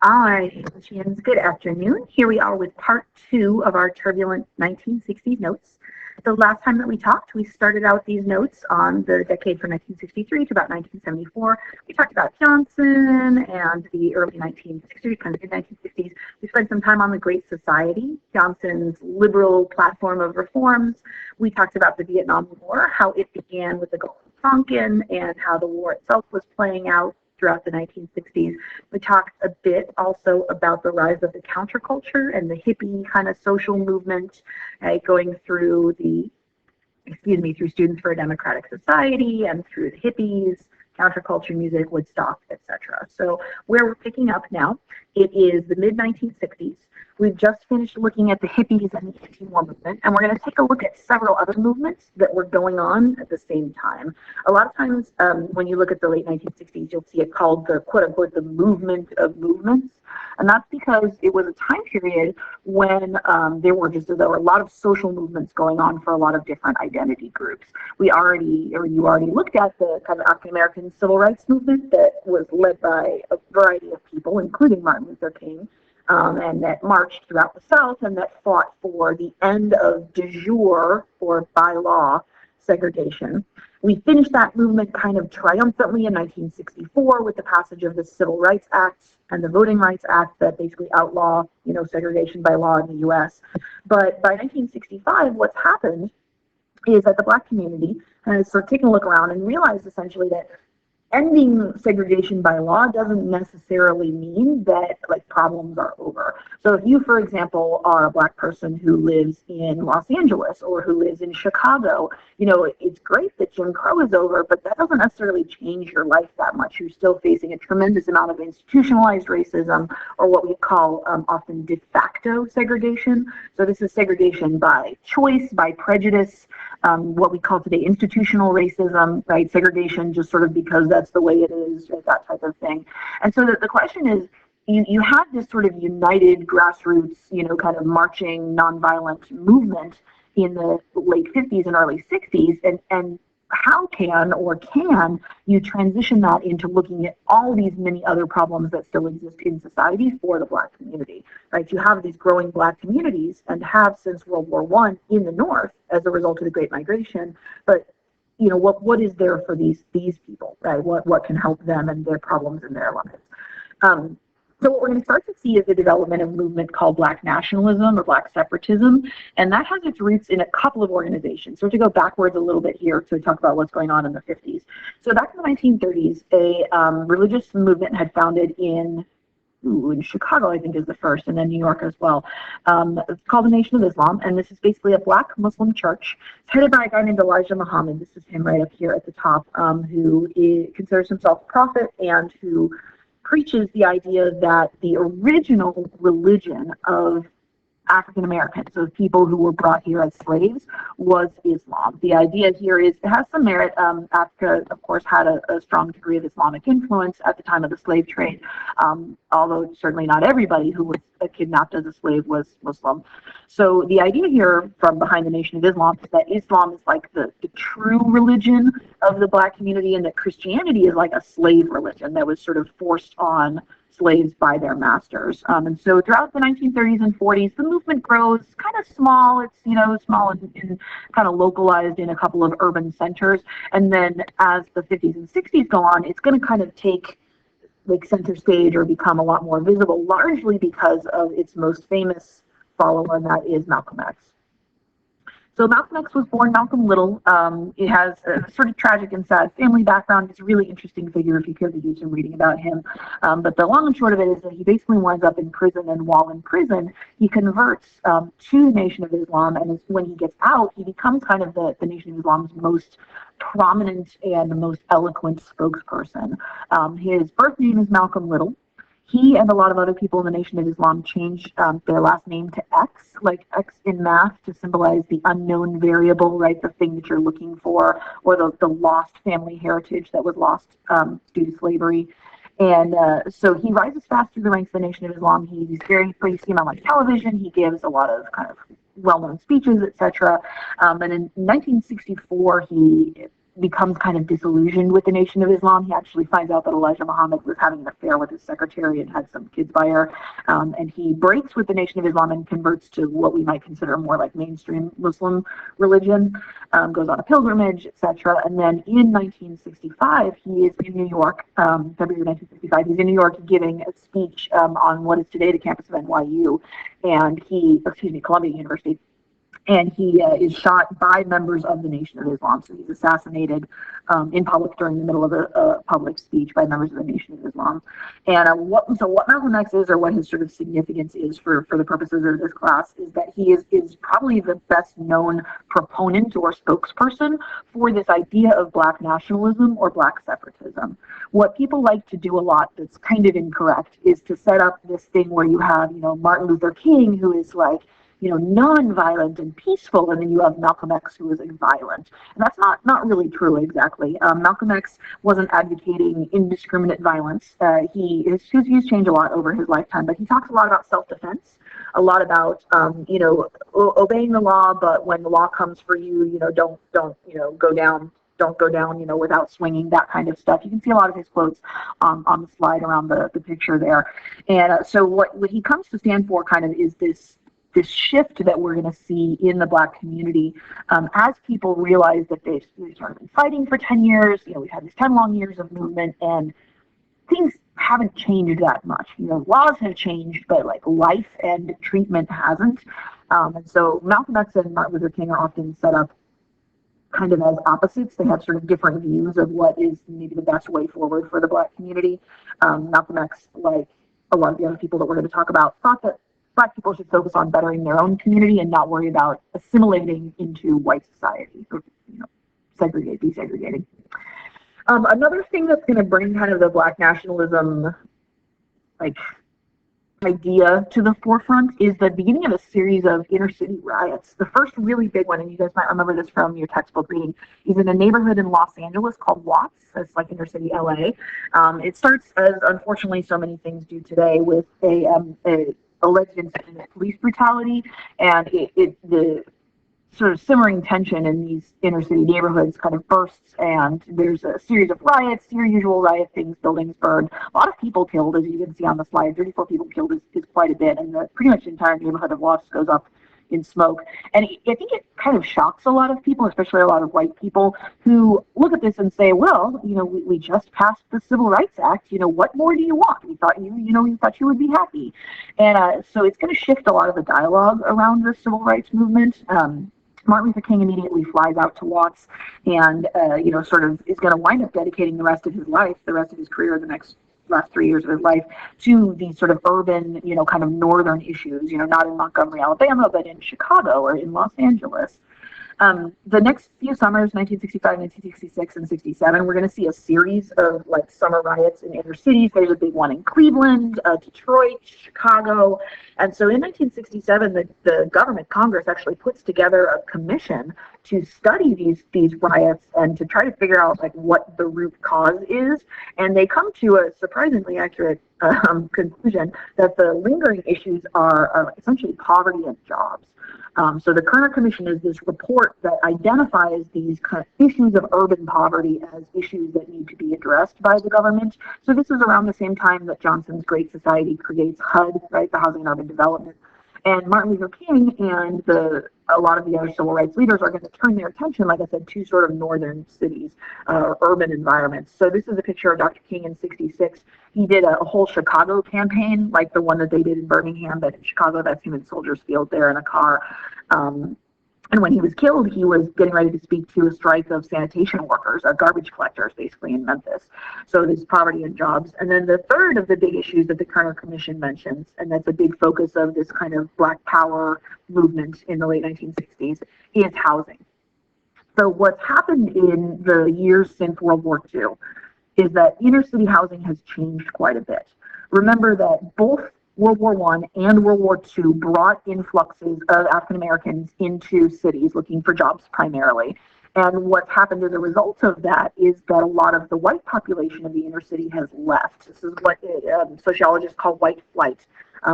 All right, Michians, good afternoon. Here we are with part two of our turbulent 1960s notes. The last time that we talked, we started out these notes on the decade from 1963 to about 1974. We talked about Johnson and the early 1960s, kind of mid 1960s. We spent some time on the Great Society, Johnson's liberal platform of reforms. We talked about the Vietnam War, how it began with the Gulf of Tonkin, and how the war itself was playing out throughout the 1960s. We talked a bit also about the rise of the counterculture and the hippie kind of social movement, going through through Students for a Democratic Society and through the hippies, counterculture music, Woodstock, etc. So where we're picking up now, it is the mid-1960s. We've just finished looking at the hippies and the anti-war movement, and we're going to take a look at several other movements that were going on at the same time. A lot of times when you look at the late 1960s, you'll see it called the quote-unquote the movement of movements, and that's because it was a time period when there were a lot of social movements going on for a lot of different identity groups. You already looked at the kind of African-American civil rights movement that was led by a variety of people, including Martin Luther King, and that marched throughout the South and that fought for the end of de jure, or by law, segregation. We finished that movement kind of triumphantly in 1964 with the passage of the Civil Rights Act and the Voting Rights Act that basically outlaw, segregation by law in the U.S. But by 1965, what's happened is that the Black community has sort of taken a look around and realized essentially that ending segregation by law doesn't necessarily mean that problems are over. So if you, for example, are a Black person who lives in Los Angeles or who lives in Chicago, it's great that Jim Crow is over, but that doesn't necessarily change your life that much. You're still facing a tremendous amount of institutionalized racism, or what we call often de facto segregation. So this is segregation by choice, by prejudice, what we call today institutional racism, right? Segregation just sort of because that's the way it is, that type of thing. And so the question is, you have this sort of united grassroots, kind of marching nonviolent movement in the late 50s and early 60s, and how can you transition that into looking at all these many other problems that still exist in society for the Black community, right? You have these growing Black communities and have since World War I in the North as a result of the Great Migration, but what is there for these people, right? What can help them and their problems in their lives? So what we're going to start to see is the development of a movement called Black nationalism or Black separatism, and that has its roots in a couple of organizations. So to go backwards a little bit here to talk about what's going on in the 50s. So back in the 1930s, a religious movement had founded in Chicago, I think, is the first, and then New York as well. It's called the Nation of Islam, and this is basically a Black Muslim church. It's headed by a guy named Elijah Muhammad. This is him right up here at the top, who considers himself a prophet and who preaches the idea that the original religion of African Americans, so people who were brought here as slaves, was Islam. The idea here is it has some merit. Africa, of course, had a strong degree of Islamic influence at the time of the slave trade, although certainly not everybody who was kidnapped as a slave was Muslim. So the idea here from behind the Nation of Islam is that Islam is like the true religion of the Black community, and that Christianity is like a slave religion that was sort of forced on slaves by their masters. And so throughout the 1930s and 40s, the movement grows kind of small. It's, small and kind of localized in a couple of urban centers. And then as the 50s and 60s go on, it's going to kind of take center stage or become a lot more visible, largely because of its most famous follower, and that is Malcolm X. So Malcolm X was born Malcolm Little. He has a sort of tragic and sad family background. He's a really interesting figure if you care to do some reading about him. But the long and short of it is that he basically winds up in prison, and while in prison, he converts to the Nation of Islam, and when he gets out, he becomes kind of the Nation of Islam's most prominent and most eloquent spokesperson. His birth name is Malcolm Little. He and a lot of other people in the Nation of Islam changed their last name to X, like X in math, to symbolize the unknown variable, right? The thing that you're looking for, or the lost family heritage that was lost due to slavery. And so he rises fast through the ranks of the Nation of Islam. He's very seen on television. He gives a lot of kind of well-known speeches, etc. And in 1964, he becomes kind of disillusioned with the Nation of Islam. He actually finds out that Elijah Muhammad was having an affair with his secretary and had some kids by her. And he breaks with the Nation of Islam and converts to what we might consider more like mainstream Muslim religion, goes on a pilgrimage, etc. And then in 1965, he is in New York, February 1965, he's in New York giving a speech on what is today the campus of NYU, Columbia University. And he is shot by members of the Nation of Islam. So he's assassinated in public during the middle of a public speech by members of the Nation of Islam. And what Malcolm X is, or what his sort of significance is for the purposes of this class, is that he is probably the best known proponent or spokesperson for this idea of Black nationalism or Black separatism. What people like to do a lot that's kind of incorrect is to set up this thing where you have, Martin Luther King, who is like, non-violent and peaceful, and then you have Malcolm X, who is violent. And that's not really true exactly. Malcolm X wasn't advocating indiscriminate violence. His views change a lot over his lifetime, but he talks a lot about self-defense, a lot about obeying the law, but when the law comes for you, don't go down. Don't go down, without swinging, that kind of stuff. You can see a lot of his quotes on the slide around the picture there. And so what he comes to stand for kind of is this shift that we're going to see in the Black community as people realize that they've sort of been fighting for 10 years. We've had these 10 long years of movement, and things haven't changed that much. Laws have changed, but like life and treatment hasn't. And so Malcolm X and Martin Luther King are often set up kind of as opposites. They have sort of different views of what is maybe the best way forward for the Black community. Malcolm X, like a lot of the other people that we're going to talk about, thought that Black people should focus on bettering their own community and not worry about assimilating into white society, or desegregating. Another thing that's going to bring kind of the Black nationalism idea to the forefront is the beginning of a series of inner city riots. The first really big one, and you guys might remember this from your textbook reading, is in a neighborhood in Los Angeles called Watts. It's like inner city LA. It starts, as unfortunately so many things do today, with a alleged incident of police brutality, and the sort of simmering tension in these inner city neighborhoods kind of bursts, and there's a series of riots, your usual riot things, buildings burned, a lot of people killed, as you can see on the slide. 34 people killed is quite a bit, and pretty much the entire neighborhood of Watts goes up in smoke. And I think it kind of shocks a lot of people, especially a lot of white people, who look at this and say, well, we just passed the Civil Rights Act. What more do you want? We thought you thought you would be happy. And so it's going to shift a lot of the dialogue around the civil rights movement. Martin Luther King immediately flies out to Watts and, sort of is going to wind up dedicating the rest of his life, the rest of his career, the last 3 years of his life, to these sort of urban, kind of northern issues, not in Montgomery, Alabama, but in Chicago or in Los Angeles. The next few summers, 1965, 1966, and 67, we're going to see a series of summer riots in inner cities. There's a big one in Cleveland, Detroit, Chicago. And so in 1967, the government, Congress, actually puts together a commission to study these riots and to try to figure out what the root cause is. And they come to a surprisingly accurate conclusion that the lingering issues are essentially poverty and jobs. So the Kerner Commission is this report that identifies these kind of issues of urban poverty as issues that need to be addressed by the government. So this is around the same time that Johnson's Great Society creates HUD, right, the Housing and Urban Development. And Martin Luther King and a lot of the other civil rights leaders are going to turn their attention, like I said, to sort of northern cities, urban environments. So this is a picture of Dr. King in '66. He did a whole Chicago campaign, like the one that they did in Birmingham, but in Chicago, that's him in Soldiers Field there in a car. And when he was killed, he was getting ready to speak to a strike of sanitation workers, garbage collectors, basically, in Memphis. So there's poverty and jobs. And then the third of the big issues that the Kerner Commission mentions, and that's a big focus of this kind of Black Power movement in the late 1960s, is housing. So what's happened in the years since World War II is that inner city housing has changed quite a bit. Remember that both World War I and World War II brought influxes of African Americans into cities looking for jobs primarily. And what's happened as a result of that is that a lot of the white population of the inner city has left. This is what sociologists call white flight.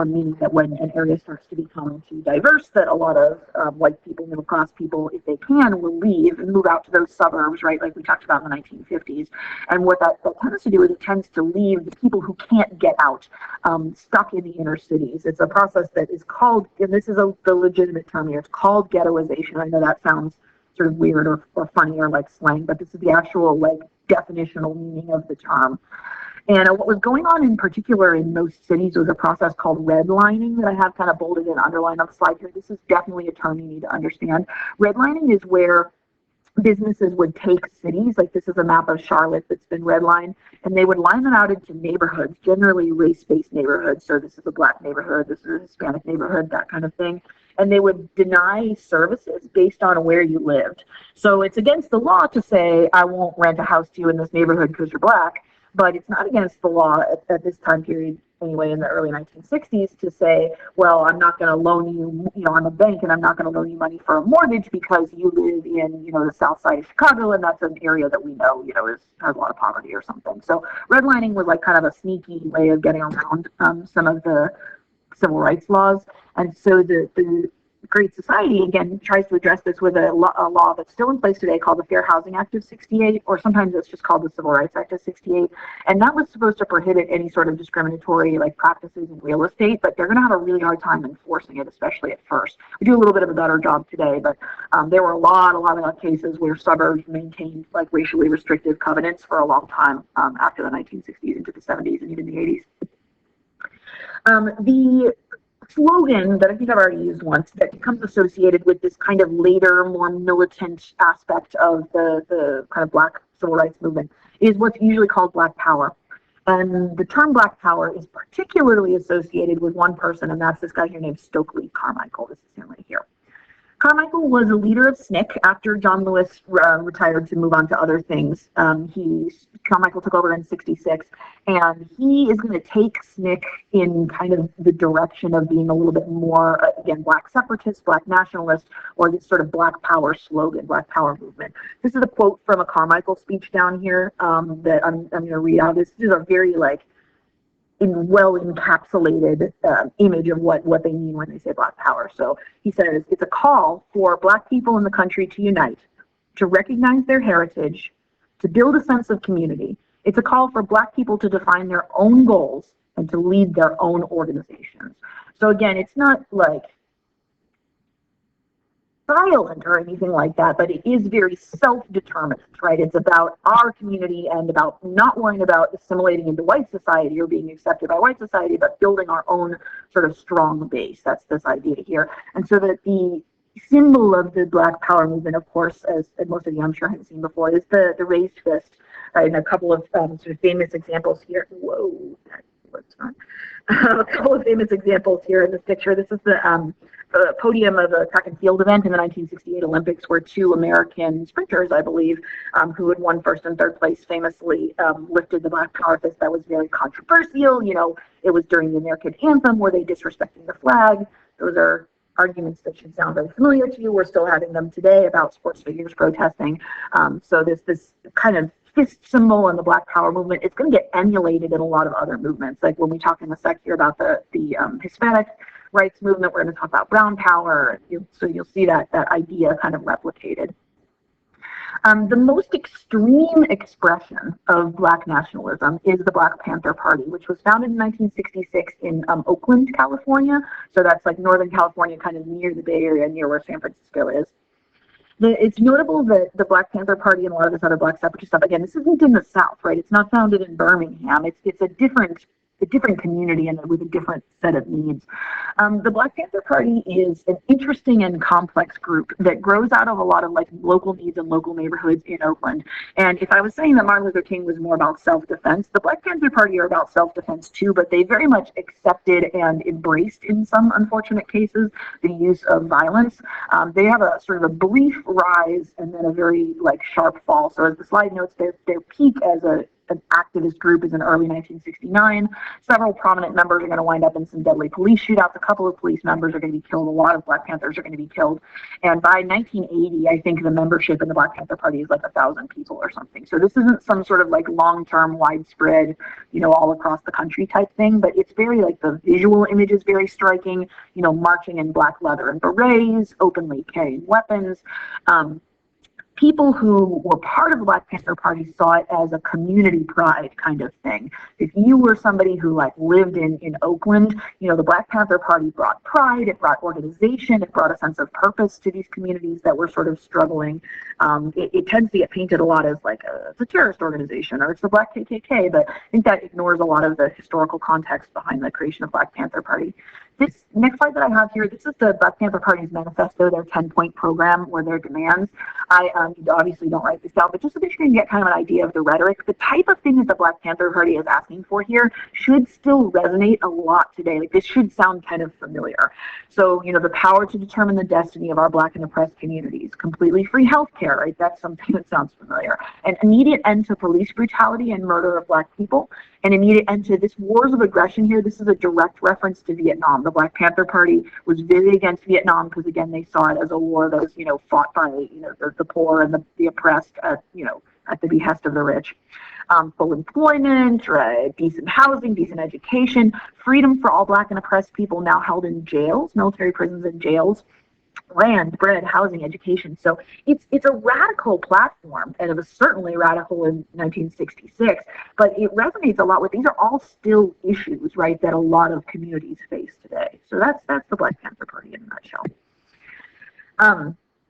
meaning that when an area starts to become too diverse, that a lot of white people, middle class people, if they can, will leave and move out to those suburbs, right, like we talked about in the 1950s. And what that tends to do is it tends to leave the people who can't get out stuck in the inner cities. It's a process that is called, and this is the legitimate term here, it's called ghettoization. I know that sounds sort of weird or funny or like slang, but this is the actual like definitional meaning of the term. And what was going on in particular in most cities was a process called redlining that I have kind of bolded and underlined on the slide here. This is definitely a term you need to understand. Redlining is where businesses would take cities, like this is a map of Charlotte that's been redlined, and they would line them out into neighborhoods, generally race-based neighborhoods. So this is a black neighborhood, this is a Hispanic neighborhood, that kind of thing. And they would deny services based on where you lived. So it's against the law to say, I won't rent a house to you in this neighborhood because you're black, but it's not against the law at this time period, anyway, in the early 1960s, to say, well, I'm not going to loan you, I'm a bank, and I'm not going to loan you money for a mortgage because you live in, the south side of Chicago, and that's an area that we know, has a lot of poverty or something. So redlining was like kind of a sneaky way of getting around some of the civil rights laws. And so the Great Society, again, tries to address this with a law that's still in place today called the Fair Housing Act of 68, or sometimes it's just called the Civil Rights Act of 68. And that was supposed to prohibit any sort of discriminatory practices in real estate, but they're going to have a really hard time enforcing it, especially at first. We do a little bit of a better job today, but there were a lot of cases where suburbs maintained racially restrictive covenants for a long time after the 1960s into the 70s and even the 80s. The slogan that I think I've already used once that becomes associated with this kind of later, more militant aspect of the kind of Black civil rights movement is what's usually called Black Power. And the term Black Power is particularly associated with one person, and that's this guy here named Stokely Carmichael. This is him right here. Carmichael was a leader of SNCC after John Lewis retired to move on to other things. Carmichael took over in '66, and he is going to take SNCC in kind of the direction of being a little bit more, again, Black separatist, Black nationalist, or this sort of Black Power slogan, Black Power movement. This is a quote from a Carmichael speech down here that I'm going to read out. This is a very well encapsulated image of what they mean when they say Black Power. So he says, it's a call for Black people in the country to unite, to recognize their heritage, to build a sense of community. It's a call for Black people to define their own goals and to lead their own organizations. So again, it's not violent or anything like that, but it is very self-determined, right? It's about our community and about not worrying about assimilating into white society or being accepted by white society, but building our own sort of strong base. That's this idea here. And so that the symbol of the Black Power movement, of course, as most of you I'm sure have seen before, is the raised fist, right? And a couple of sort of famous examples here. Whoa, that was not. A couple of famous examples here in this picture. This is the podium of a track and field event in the 1968 Olympics, where two American sprinters, I believe, who had won first and third place, famously lifted the Black Power fist. That was very controversial. It was during the American anthem. Were they disrespecting the flag? Those are arguments that should sound very familiar to you. We're still having them today about sports figures protesting. So this kind of fist symbol in the Black Power movement, it's going to get emulated in a lot of other movements. Like when we talk in a sec here about the Hispanic rights movement, we're going to talk about brown power. So you'll see that idea kind of replicated. The most extreme expression of Black nationalism is the Black Panther Party, which was founded in 1966 in Oakland, California. So that's Northern California, kind of near the Bay Area, near where San Francisco is. It's notable that the Black Panther Party and a lot of this other Black separatist stuff, again, this isn't in the South, right? It's not founded in Birmingham. It's a different community and with a different set of needs. The Black Panther Party is an interesting and complex group that grows out of a lot of local needs and local neighborhoods in Oakland. And if I was saying that Martin Luther King was more about self-defense, the Black Panther Party are about self-defense too, but they very much accepted and embraced, in some unfortunate cases, the use of violence. They have a sort of a brief rise and then a very sharp fall. So as the slide notes, their peak as a an activist group is in early 1969. Several prominent members are going to wind up in some deadly police shootouts. A couple of police members are going to be killed. A lot of Black Panthers are going to be killed. And by 1980, I think the membership in the Black Panther Party is like 1,000 people or something. So this isn't some sort of like long-term, widespread, all across the country type thing, but it's very like the visual image is very striking, marching in black leather and berets, openly carrying weapons. People who were part of the Black Panther Party saw it as a community pride kind of thing. If you were somebody who like lived in Oakland, the Black Panther Party brought pride, it brought organization, it brought a sense of purpose to these communities that were sort of struggling. It tends to get painted a lot as like it's a terrorist organization or it's the Black KKK, but I think that ignores a lot of the historical context behind the creation of Black Panther Party. This next slide that I have here, this is the Black Panther Party's manifesto, their 10-point program or their demands. I obviously don't write this down, but just so that you can get kind of an idea of the rhetoric, the type of thing that the Black Panther Party is asking for here should still resonate a lot today. Like this should sound kind of familiar. So, the power to determine the destiny of our Black and oppressed communities, completely free healthcare, right? That's something that sounds familiar. An immediate end to police brutality and murder of Black people, an immediate end to this wars of aggression here. This is a direct reference to Vietnam. The Black Panther Party was very against Vietnam because, again, they saw it as a war that was, fought by, the poor and the oppressed at the behest of the rich. Full employment, right, decent housing, decent education, freedom for all Black and oppressed people now held in jails, military prisons and jails, land, bread, housing, education. So it's a radical platform, and it was certainly radical in 1966, but it resonates a lot with, these are all still issues, right, that a lot of communities face today. So that's the Black Panther Party in a nutshell.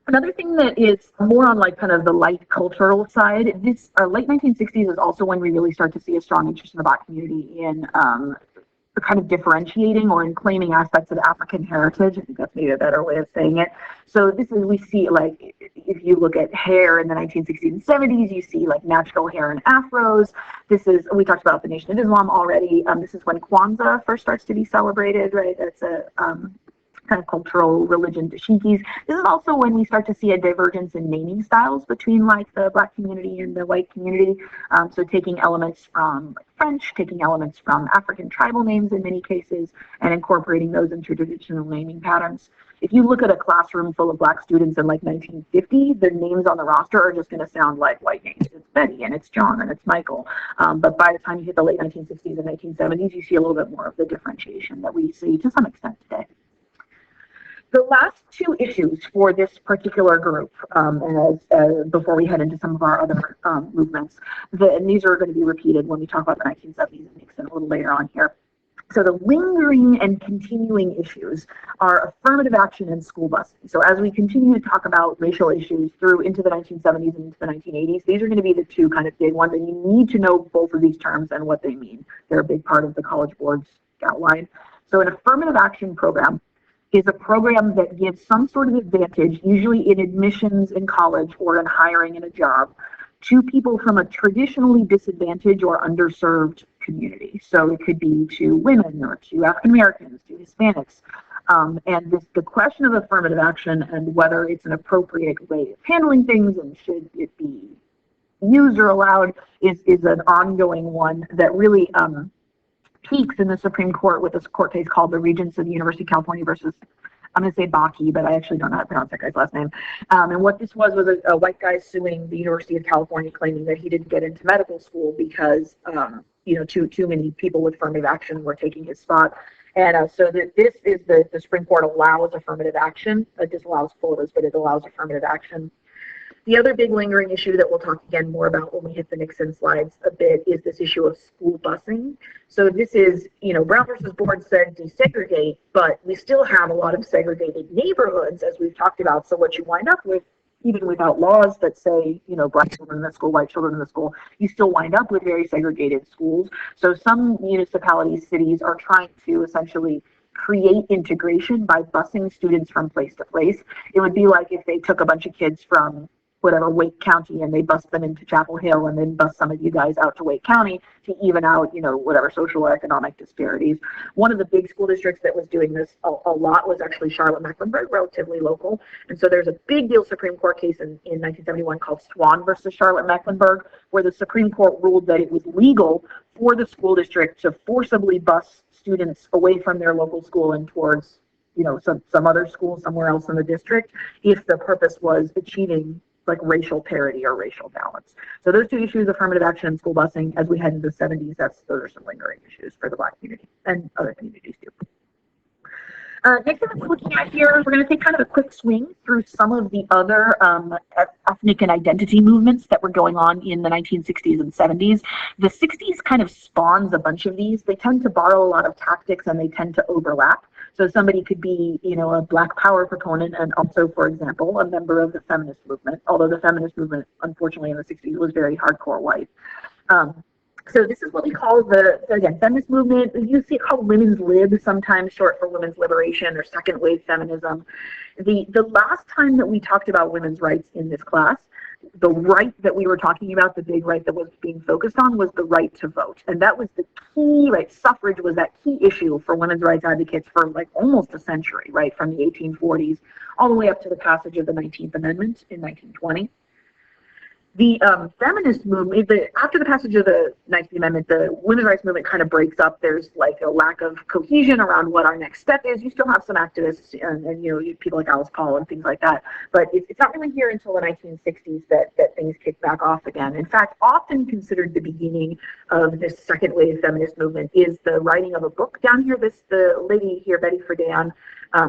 Another thing that is more on like kind of the light cultural side, this late 1960s is also when we really start to see a strong interest in the Black community in kind of differentiating or in claiming aspects of African heritage. I think that's maybe a better way of saying it. So this is, we see like, if you look at hair in the 1960s and 70s, you see like natural hair and afros. This is, we talked about the Nation of Islam already. This is when Kwanzaa first starts to be celebrated, right? That's a kind of cultural religion dashikis. This is also when we start to see a divergence in naming styles between like the Black community and the white community. So taking elements from French, taking elements from African tribal names in many cases, and incorporating those into traditional naming patterns. If you look at a classroom full of Black students in like 1950, the names on the roster are just going to sound like white names. It's Betty and it's John and it's Michael. But by the time you hit the late 1960s and 1970s, you see a little bit more of the differentiation that we see to some extent today. The last two issues for this particular group, before we head into some of our other movements, and these are going to be repeated when we talk about the 1970s and Nixon a little later on here. So the lingering and continuing issues are affirmative action and school busing. So as we continue to talk about racial issues through into the 1970s and into the 1980s, these are going to be the two kind of big ones, and you need to know both of these terms and what they mean. They're a big part of the College Board's outline. So an affirmative action program is a program that gives some sort of advantage, usually in admissions in college or in hiring in a job, to people from a traditionally disadvantaged or underserved community. So it could be to women or to African Americans, to Hispanics. And the question of affirmative action and whether it's an appropriate way of handling things and should it be used or allowed is an ongoing one that really peaks in the Supreme Court with this court case called the Regents of the University of California versus, I'm going to say Bakke, but I actually don't know how to pronounce that guy's last name. And what this was a white guy suing the University of California, claiming that he didn't get into medical school because, too many people with affirmative action were taking his spot. And so this is the Supreme Court allows affirmative action. It disallows quotas, but it allows affirmative action. The other big lingering issue that we'll talk again more about when we hit the Nixon slides a bit is this issue of school busing. So this is, Brown versus Board said desegregate, but we still have a lot of segregated neighborhoods, as we've talked about. So what you wind up with, even without laws that say, Black children in the school, white children in the school, you still wind up with very segregated schools. So some municipalities, cities are trying to essentially create integration by busing students from place to place. It would be like if they took a bunch of kids from whatever, Wake County, and they bus them into Chapel Hill and then bus some of you guys out to Wake County to even out, whatever social or economic disparities. One of the big school districts that was doing this a lot was actually Charlotte-Mecklenburg, relatively local. And so there's a big deal Supreme Court case in 1971 called Swan versus Charlotte-Mecklenburg, where the Supreme Court ruled that it was legal for the school district to forcibly bus students away from their local school and towards, some other school somewhere else in the district, if the purpose was achieving like racial parity or racial balance. So those two issues, affirmative action and school busing, as we head into the 70s, those are some lingering issues for the Black community and other communities too. Next thing we're looking at here, we're going to take kind of a quick swing through some of the other ethnic and identity movements that were going on in the 1960s and 70s. The 60s kind of spawns a bunch of these. They tend to borrow a lot of tactics and they tend to overlap. So somebody could be, a Black Power proponent and also, for example, a member of the feminist movement, although the feminist movement, unfortunately, in the 60s was very hardcore white. So this is what we call again, feminist movement. You see it called women's lib, sometimes short for women's liberation or second wave feminism. The last time that we talked about women's rights in this class, the right that we were talking about, the big right that was being focused on, was the right to vote. And that was the key, right? Suffrage was that key issue for women's rights advocates for like almost a century, right? From the 1840s all the way up to the passage of the 19th Amendment in 1920. The feminist movement, after the passage of the 19th Amendment, the women's rights movement kind of breaks up. There's like a lack of cohesion around what our next step is. You still have some activists and people like Alice Paul and things like that, but it's not really here until the 1960s that things kick back off again. In fact, often considered the beginning of this second wave feminist movement is the writing of a book down here. The lady here, Betty Friedan,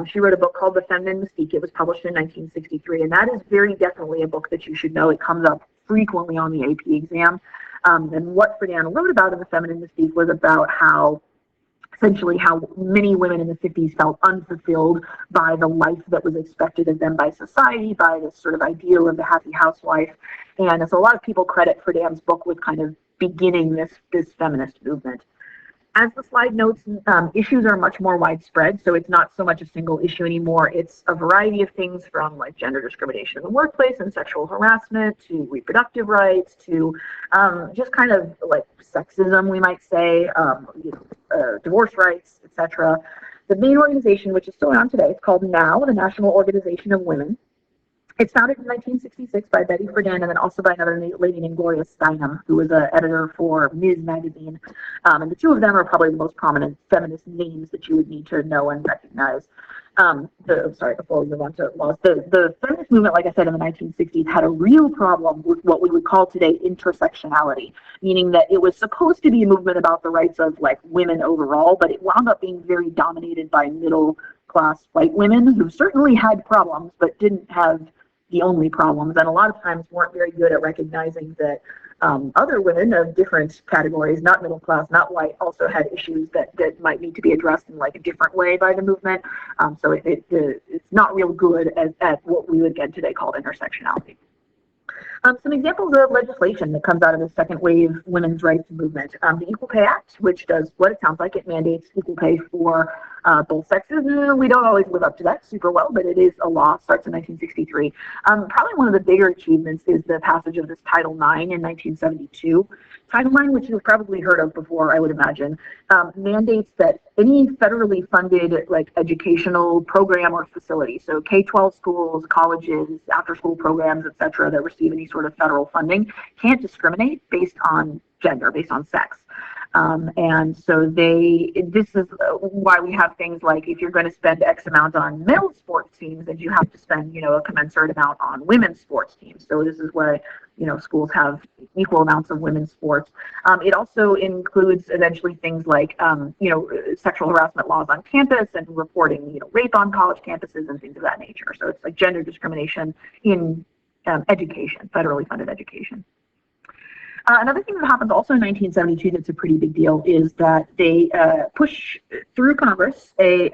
she wrote a book called The Feminine Mystique. It was published in 1963, and that is very definitely a book that you should know. It comes up frequently on the AP exam. And what Friedan wrote about in The Feminine Mystique was about essentially how many women in the 50s felt unfulfilled by the life that was expected of them by society, by this sort of ideal of the happy housewife. And so a lot of people credit Friedan's book with kind of beginning this feminist movement. As the slide notes, issues are much more widespread, so it's not so much a single issue anymore. It's a variety of things from like gender discrimination in the workplace and sexual harassment to reproductive rights to just kind of like sexism, we might say, divorce rights, etc. The main organization, which is still around today, it's called NOW, the National Organization of Women. It's founded in 1966 by Betty Friedan and then also by another lady named Gloria Steinem, who was an editor for Ms. Magazine. And the two of them are probably the most prominent feminist names that you would need to know and recognize. Before we move on to laws, the feminist movement, like I said, in the 1960s had a real problem with what we would call today intersectionality, meaning that it was supposed to be a movement about the rights of like women overall, but it wound up being very dominated by middle class white women who certainly had problems, but didn't have the only problems, and a lot of times weren't very good at recognizing that other women of different categories, not middle class, not white, also had issues that might need to be addressed in like a different way by the movement. So it's not real good at what we would get today called intersectionality. Some examples of legislation that comes out of the second wave women's rights movement. The Equal Pay Act, which does what it sounds like. It mandates equal pay for both sexes. We don't always live up to that super well, but it is a law, starts in 1963. Probably one of the bigger achievements is the passage of this Title IX in 1972. Title IX, which you've probably heard of before, I would imagine, mandates that any federally funded like educational program or facility, so K-12 schools, colleges, after-school programs, etc., that receive any sort of federal funding, can't discriminate based on gender, based on sex. And so this is why we have things like if you're going to spend X amount on male sports teams, then you have to spend, a commensurate amount on women's sports teams. So this is where, schools have equal amounts of women's sports. It also includes eventually things like, sexual harassment laws on campus and reporting, rape on college campuses and things of that nature. So it's like gender discrimination in education, federally funded education. Another thing that happened also in 1972 that's a pretty big deal is that they push through Congress a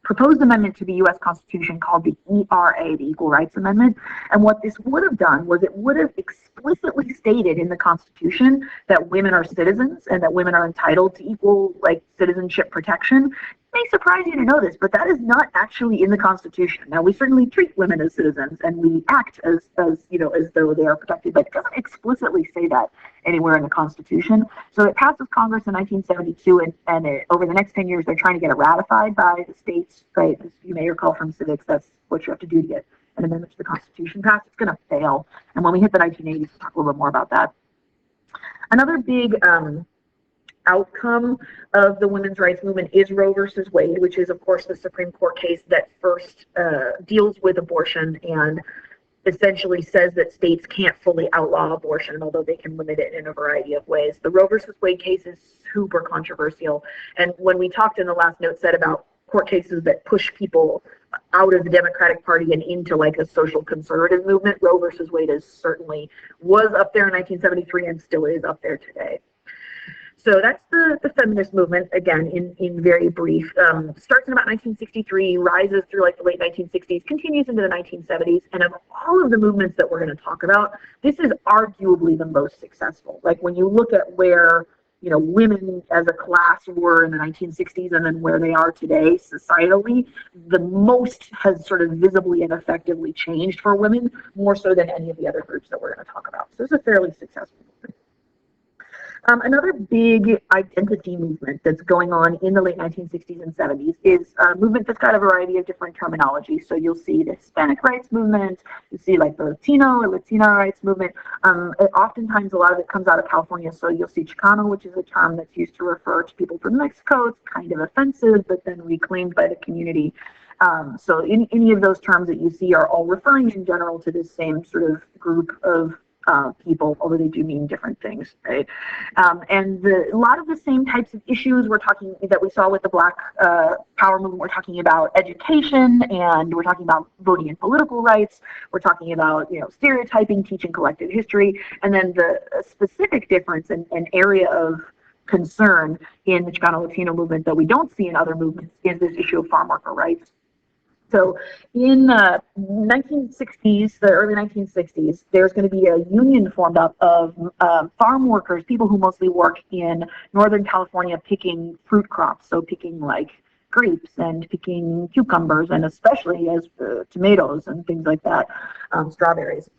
proposed amendment to the U.S. Constitution called the ERA, the Equal Rights Amendment. And what this would have done was it would have explicitly stated in the Constitution that women are citizens and that women are entitled to equal citizenship protection. may surprise you to know this, but that is not actually in the Constitution. Now, we certainly treat women as citizens, and we act as though they are protected, but it doesn't explicitly say that anywhere in the Constitution. So it passes Congress in 1972, and over the next 10 years, they're trying to get it ratified by the states. Right? As you may recall from civics, that's what you have to do to get an amendment to the Constitution passed. It's going to fail. And when we hit the 1980s, we'll talk a little bit more about that. Another big outcome of the women's rights movement is Roe versus Wade, which is, of course, the Supreme Court case that first deals with abortion and essentially says that states can't fully outlaw abortion, although they can limit it in a variety of ways. The Roe versus Wade case is super controversial. And when we talked in the last note set about court cases that push people out of the Democratic Party and into like a social conservative movement, Roe versus Wade is certainly was up there in 1973 and still is up there today. So that's the feminist movement, again, in very brief. Starts in about 1963, rises through like the late 1960s, continues into the 1970s, and of all of the movements that we're going to talk about, this is arguably the most successful. Like when you look at where women as a class were in the 1960s and then where they are today societally, the most has sort of visibly and effectively changed for women, more so than any of the other groups that we're going to talk about. So it's a fairly successful movement. Another big identity movement that's going on in the late 1960s and 70s is a movement that's got a variety of different terminology. So you'll see the Hispanic rights movement, you see like the Latino or Latina rights movement. Oftentimes a lot of it comes out of California. So you'll see Chicano, which is a term that's used to refer to people from Mexico. It's kind of offensive, but then reclaimed by the community. So any of those terms that you see are all referring in general to this same sort of group of people, although they do mean different things, right? And a lot of the same types of issues that we saw with the Black Power movement. We're talking about education, and we're talking about voting and political rights. We're talking about stereotyping, teaching collective history, and then the specific difference and area of concern in the Chicano Latino movement that we don't see in other movements is this issue of farm worker rights. So in the 1960s, the early 1960s, there's going to be a union formed up of farm workers, people who mostly work in Northern California picking fruit crops, so picking like grapes and picking cucumbers and especially as tomatoes and things like that, strawberries.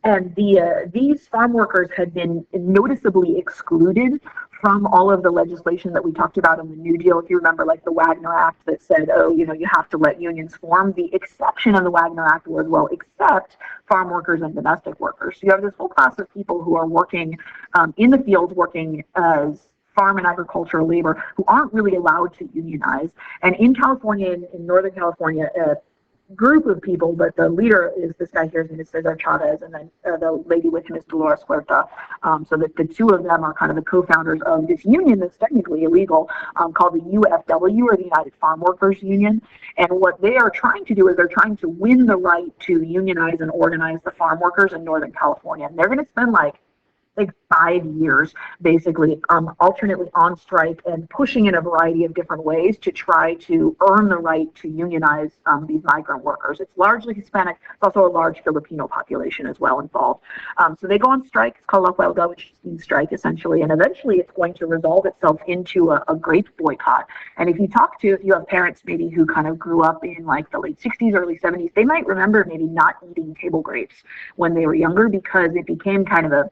And these farm workers had been noticeably excluded from all of the legislation that we talked about in the New Deal. If you remember, like the Wagner Act that said, you have to let unions form. The exception of the Wagner Act was, well, except farm workers and domestic workers. So you have this whole class of people who are working in the fields, working as farm and agricultural labor, who aren't really allowed to unionize. And in California, in Northern California, group of people, but the leader is this guy here, his name is Cesar Chavez, and then the lady with him is Dolores Huerta. So that the two of them are kind of the co-founders of this union that's technically illegal, called the UFW, or the United Farm Workers Union. And what they are trying to do is they're trying to win the right to unionize and organize the farm workers in Northern California. And they're going to spend like 5 years basically alternately on strike and pushing in a variety of different ways to try to earn the right to unionize these migrant workers. It's largely Hispanic. It's also a large Filipino population as well involved. So they go on strike. It's called La Huelga, which means strike essentially, and eventually it's going to resolve itself into a grape boycott. And if you have parents maybe who kind of grew up in like the late 60s, early 70s, they might remember maybe not eating table grapes when they were younger, because it became kind of a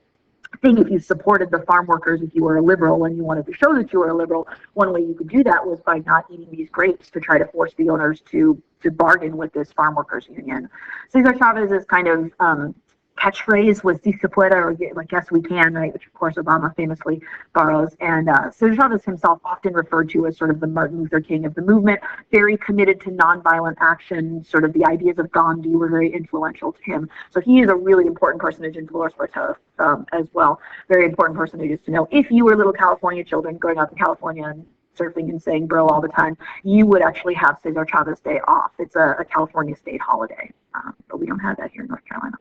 thing. If you supported the farm workers, if you were a liberal and you wanted to show that you were a liberal, one way you could do that was by not eating these grapes to try to force the owners to bargain with this farm workers union. Cesar Chavez's kind of catchphrase was "Si se puede," or like "Yes, we can," right? Which of course Obama famously borrows. And Cesar Chavez himself often referred to as sort of the Martin Luther King of the movement, very committed to nonviolent action. Sort of the ideas of Gandhi were very influential to him. So he is a really important personage in Dolores Huerta as well. Very important personages to know. If you were little California children growing up in California and surfing and saying bro all the time, you would actually have Cesar Chavez Day off. It's a California state holiday, but we don't have that here in North Carolina.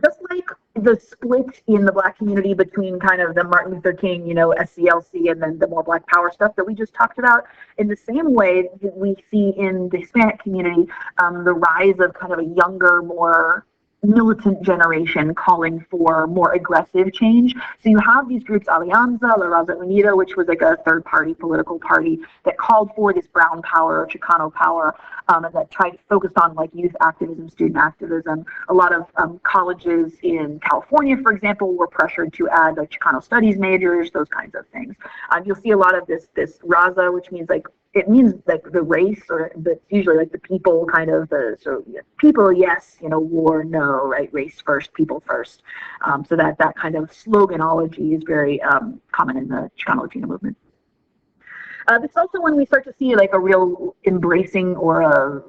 Just like the split in the Black community between kind of the Martin Luther King, SCLC, and then the more Black Power stuff that we just talked about, in the same way that we see in the Hispanic community, the rise of kind of a younger, more militant generation calling for more aggressive change. So you have these groups, Alianza, La Raza Unida, which was like a third-party political party that called for this brown power or Chicano power, and that focused on like youth activism, student activism. A lot of colleges in California, for example, were pressured to add like Chicano studies majors, those kinds of things. You'll see a lot of this Raza, which means like it means like the race, but usually like the people kind of people, yes, war, no, right? Race first, people first. So that kind of sloganology is very common in the Chicano Latino movement. This is also when we start to see like a real embracing or a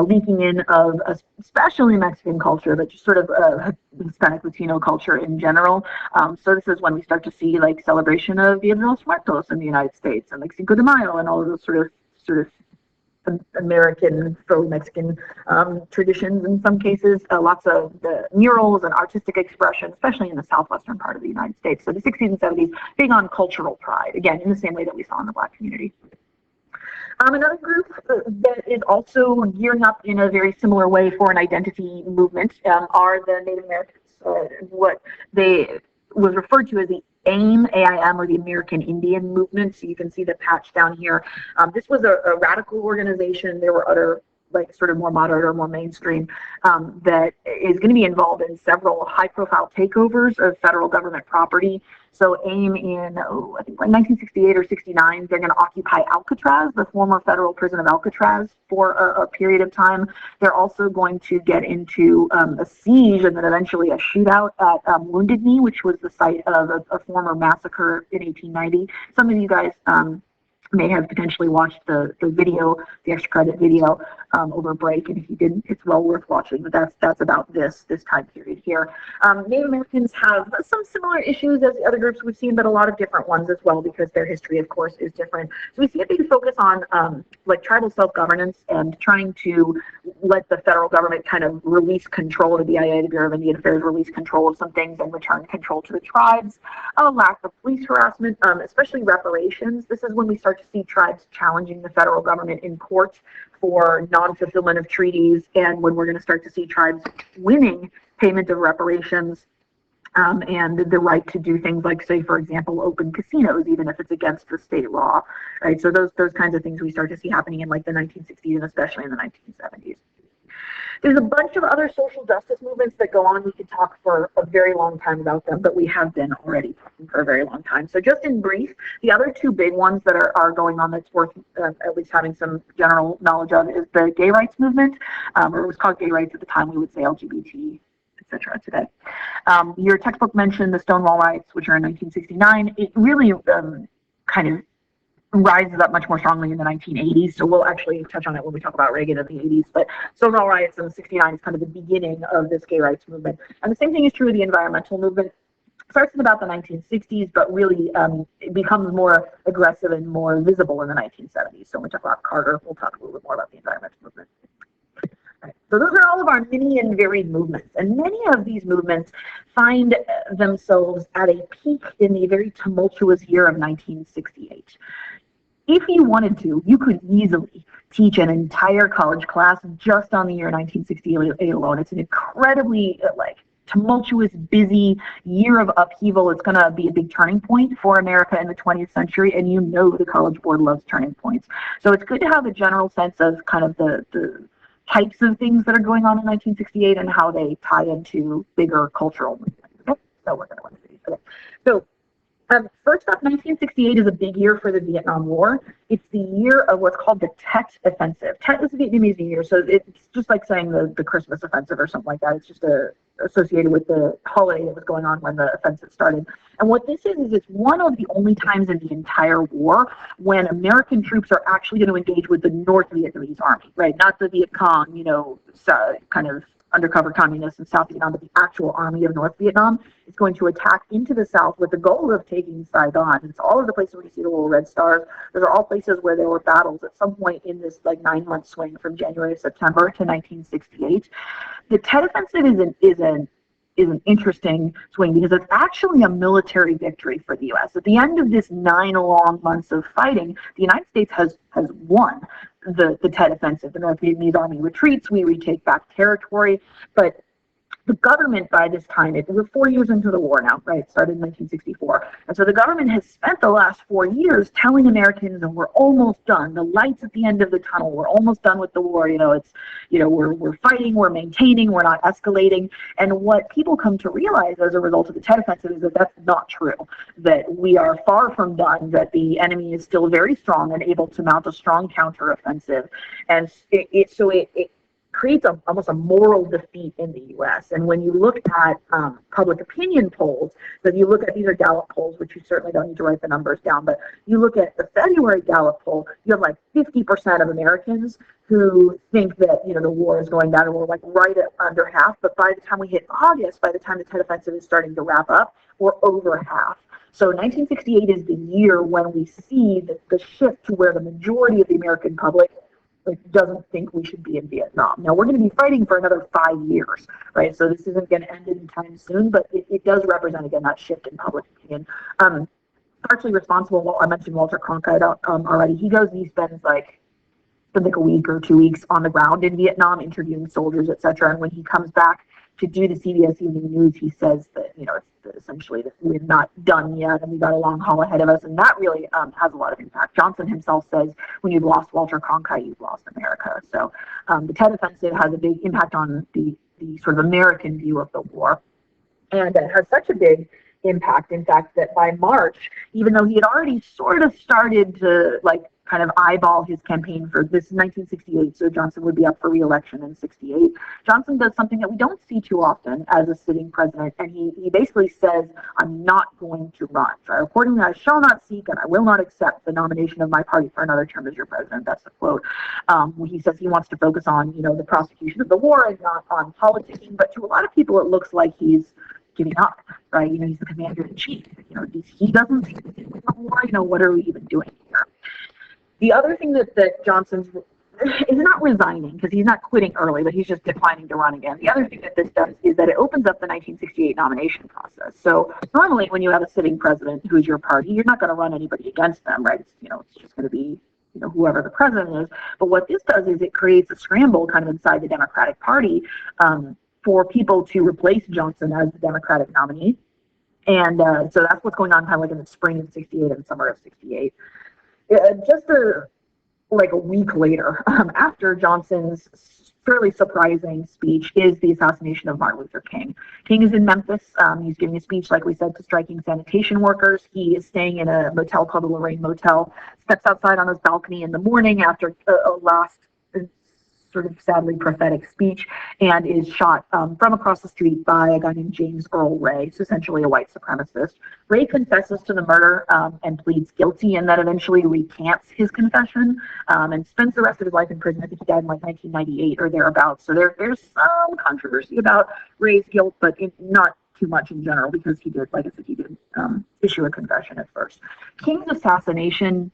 linking in of especially Mexican culture, but just sort of Hispanic Latino culture in general. So this is when we start to see like celebration of Dia de los Muertos in the United States and like Cinco de Mayo and all of those sort of American, faux-Mexican traditions in some cases. Lots of the murals and artistic expression, especially in the southwestern part of the United States. So the 60s and 70s, big on cultural pride, again, in the same way that we saw in the Black community. Another group that is also gearing up in a very similar way for an identity movement are the Native Americans. What they was referred to as the AIM, AIM, or the American Indian Movement. So you can see the patch down here. This was a radical organization. There were other like sort of more moderate or more mainstream that is going to be involved in several high-profile takeovers of federal government property. So AIM in, I think like 1968 or 69, they're going to occupy Alcatraz, the former federal prison of Alcatraz, for a period of time. They're also going to get into a siege and then eventually a shootout at Wounded Knee, which was the site of a former massacre in 1890. Some of you guys may have potentially watched the video, the extra credit video over break, and if you didn't, it's well worth watching. But that's about this time period here. Native Americans have some similar issues as the other groups we've seen, but a lot of different ones as well because their history, of course, is different. So we see a big focus on like tribal self-governance and trying to let the federal government kind of release control, the BIA, the Bureau of Indian Affairs, release control of some things and return control to the tribes. A lack of police harassment, especially reparations. This is when we start to see tribes challenging the federal government in court for non-fulfillment of treaties, and when we're going to start to see tribes winning payment of reparations and the right to do things like, say, for example, open casinos, even if it's against the state law, right? So those kinds of things we start to see happening in like the 1960s and especially in the 1970s. There's a bunch of other social justice movements that go on. We could talk for a very long time about them, but we have been already talking for a very long time. So just in brief, the other two big ones that are going on that's worth at least having some general knowledge of is the gay rights movement, or it was called gay rights at the time. We would say LGBT, etc. today. Your textbook mentioned the Stonewall riots, which are in 1969. It really kind of rises up much more strongly in the 1980s. So we'll actually touch on it when we talk about Reagan in the 80s. But Stonewall riots in 69 is kind of the beginning of this gay rights movement. And the same thing is true of the environmental movement. It starts in about the 1960s, but really it becomes more aggressive and more visible in the 1970s. So when we talk about Carter, we'll talk a little bit more about the environmental movement. So those are all of our many and varied movements, and many of these movements find themselves at a peak in the very tumultuous year of 1968. If you wanted to, you could easily teach an entire college class just on the year 1968 alone. It's an incredibly tumultuous, busy year of upheaval. It's going to be a big turning point for America in the 20th century, and you know the College Board loves turning points. So it's good to have a general sense of kind of the types of things that are going on in 1968 and how they tie into bigger cultural movements. Okay? So we're going to see. Okay. So first up, 1968 is a big year for the Vietnam War. It's the year of what's called the Tet Offensive. Tet is the Vietnamese New Year, so it's just like saying the Christmas offensive or something like that. It's just associated with the holiday that was going on when the offensive started. And what this is it's one of the only times in the entire war when American troops are actually going to engage with the North Vietnamese army, right? Not the Viet Cong, kind of undercover communists in South Vietnam, but the actual army of North Vietnam is going to attack into the South with the goal of taking Saigon. It's all of the places where you see the little red stars. Those are all places where there were battles at some point in this 9-month swing from January to September to 1968. The Tet Offensive is an interesting swing because it's actually a military victory for the U.S. At the end of this 9 long months of fighting, the United States has won. the Tet Offensive. The North Vietnamese army retreats, we retake back territory, but the government by this time, we're 4 years into the war now, right? It started in 1964. And so the government has spent the last 4 years telling Americans, and we're almost done. The light's at the end of the tunnel. We're almost done with the war. We're fighting, we're maintaining, we're not escalating. And what people come to realize as a result of the Tet Offensive is that that's not true, that we are far from done, that the enemy is still very strong and able to mount a strong counteroffensive. And it creates almost a moral defeat in the U.S. And when you look at public opinion polls, so if you look at, these are Gallup polls, which you certainly don't need to write the numbers down, but you look at the February Gallup poll, you have like 50% of Americans who think that, the war is going down, and we're like right at under half. But by the time we hit August, by the time the Tet Offensive is starting to wrap up, we're over half. So 1968 is the year when we see the shift to where the majority of the American public doesn't think we should be in Vietnam. Now, we're going to be fighting for another 5 years, right? So this isn't going to end anytime soon, but it does represent, again, that shift in public opinion. Partially responsible, I mentioned Walter Cronkite already. He goes and he spends like a week or 2 weeks on the ground in Vietnam, interviewing soldiers, etc. And when he comes back to do the CBS Evening News, he says that, it's essentially that we're not done yet and we've got a long haul ahead of us. And that really has a lot of impact. Johnson himself says, when you've lost Walter Cronkite, you've lost America. So the Tet Offensive has a big impact on the sort of American view of the war. And it has such a big impact, in fact, that by March, even though he had already sort of started to kind of eyeball his campaign for this 1968, so Johnson would be up for re-election in 68. Johnson does something that we don't see too often as a sitting president, and he basically says, I'm not going to run. So accordingly, I shall not seek and I will not accept the nomination of my party for another term as your president. That's the quote. He says he wants to focus on, the prosecution of the war and not on politicking, but to a lot of people it looks like he's giving up, right? He's the commander-in-chief. He doesn't seem to think with the war. What are we even doing here? The other thing that Johnson's is not resigning, because he's not quitting early, but he's just declining to run again. The other thing that this does is that it opens up the 1968 nomination process. So normally when you have a sitting president who's your party, you're not going to run anybody against them, right? It's just going to be whoever the president is. But what this does is it creates a scramble kind of inside the Democratic Party for people to replace Johnson as the Democratic nominee. And so that's what's going on kind of in the spring of 68 and summer of 68. Just a week later, after Johnson's fairly surprising speech, is the assassination of Martin Luther King. King is in Memphis. He's giving a speech, like we said, to striking sanitation workers. He is staying in a motel called the Lorraine Motel, steps outside on his balcony in the morning after a last sort of sadly prophetic speech, and is shot from across the street by a guy named James Earl Ray, so essentially a white supremacist. Ray confesses to the murder and pleads guilty, and then eventually recants his confession and spends the rest of his life in prison. I think he died in 1998 or thereabouts. So there's some controversy about Ray's guilt, but not too much in general, because he did, like I said, he did issue a confession at first. King's assassination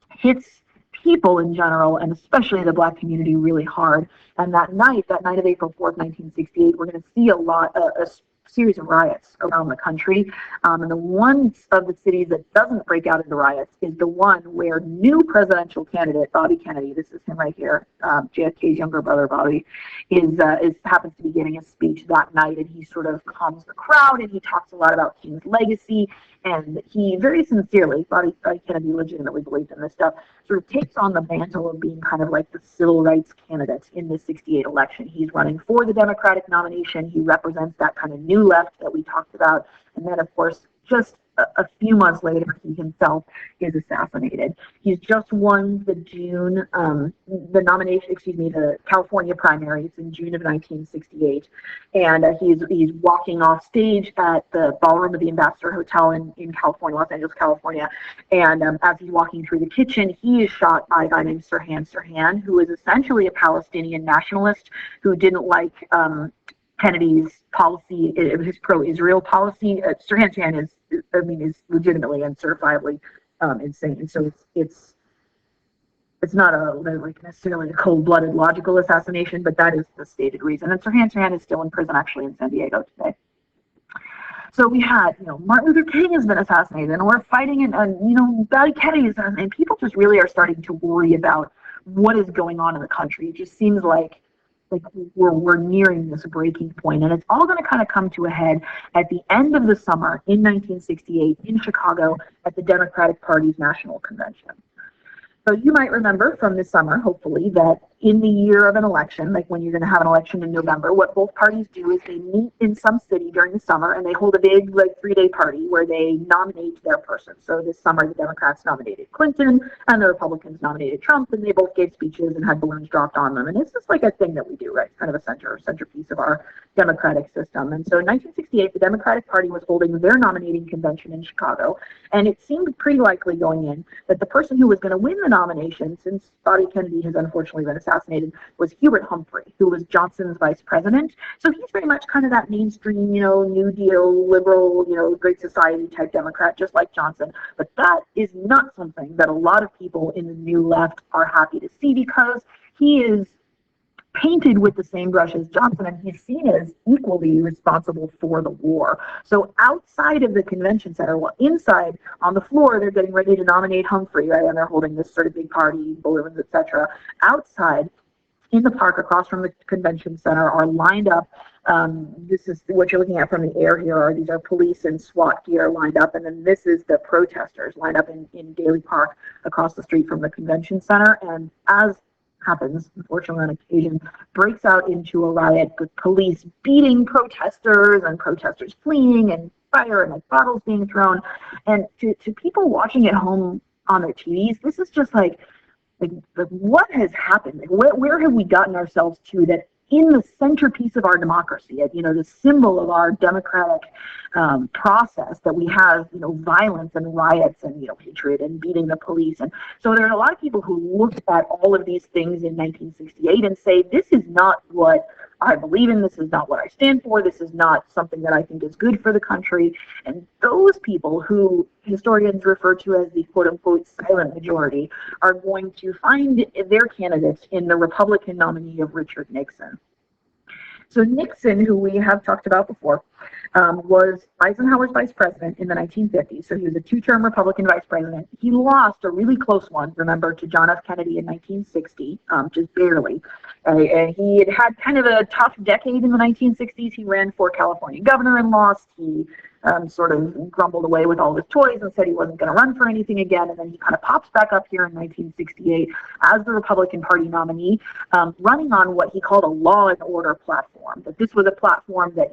hits people in general, and especially the Black community, really hard. And that night of April 4th, 1968, we're going to see a series of riots around the country. And the one of the cities that doesn't break out into riots is the one where new presidential candidate Bobby Kennedy, this is him right here, JFK's younger brother Bobby, happens to be giving a speech that night, and he sort of calms the crowd, and he talks a lot about King's legacy, and he very sincerely, Bobby Kennedy legitimately believed in this stuff, sort of takes on the mantle of being kind of like the civil rights candidate in the 68 election. He's running for the Democratic nomination. He represents that kind of new left that we talked about. And then, of course, just a few months later, he himself is assassinated. He's just won the California primaries in June of 1968. And he's walking off stage at the ballroom of the Ambassador Hotel in California, Los Angeles, California. And as he's walking through the kitchen, he is shot by a guy named Sirhan Sirhan, who is essentially a Palestinian nationalist who didn't like Kennedy's policy, his pro-Israel policy. Sirhan Sirhan is legitimately and certifiably insane. And so it's not necessarily a cold-blooded logical assassination, but that is the stated reason. And Sirhan Sirhan is still in prison, actually, in San Diego today. So we had, Martin Luther King has been assassinated, and we're fighting, and Bobby Kennedy is assassinated, and people just really are starting to worry about what is going on in the country. It just seems like we're nearing this breaking point, and it's all going to kind of come to a head at the end of the summer in 1968 in Chicago at the Democratic Party's National Convention. So you might remember from this summer, hopefully, that in the year of an election, like when you're going to have an election in November, what both parties do is they meet in some city during the summer and they hold a big 3-day party where they nominate their person. So this summer, the Democrats nominated Clinton and the Republicans nominated Trump, and they both gave speeches and had balloons dropped on them. And it's just like a thing that we do, right? It's kind of a centerpiece of our democratic system. And so in 1968, the Democratic Party was holding their nominating convention in Chicago, and it seemed pretty likely going in that the person who was going to win the nomination, since Bobby Kennedy has unfortunately been assassinated, was Hubert Humphrey, who was Johnson's vice president. So he's very much kind of that mainstream, New Deal, liberal, Great Society type Democrat, just like Johnson. But that is not something that a lot of people in the New Left are happy to see, because he is painted with the same brush as Johnson, and he's seen as equally responsible for the war. So outside of the convention center, well, inside on the floor, they're getting ready to nominate Humphrey, right? And they're holding this sort of big party, balloons, etc. Outside, in the park across from the convention center, are lined up. This is what you're looking at from the air here. These are police and SWAT gear lined up, and then this is the protesters lined up in Daly Park across the street from the convention center. And as happens, unfortunately, on occasion, breaks out into a riot with police beating protesters and protesters fleeing and fire and bottles being thrown. And to people watching at home on their TVs, this is just like what has happened? Where have we gotten ourselves to, that in the centerpiece of our democracy, the symbol of our democratic process, that we have, violence and riots and, hatred and beating the police. And so there are a lot of people who looked at all of these things in 1968 and say, this is not what I believe in, this is not what I stand for, this is not something that I think is good for the country. And those people, who historians refer to as the quote-unquote silent majority, are going to find their candidate in the Republican nominee of Richard Nixon. So Nixon, who we have talked about before, was Eisenhower's vice president in the 1950s. So he was a two-term Republican vice president. He lost a really close one, remember, to John F. Kennedy in 1960, just barely. And he had had kind of a tough decade in the 1960s. He ran for California governor and lost. He sort of grumbled away with all his toys and said he wasn't going to run for anything again. And then he kind of pops back up here in 1968 as the Republican Party nominee, running on what he called a law and order platform. That this was a platform that,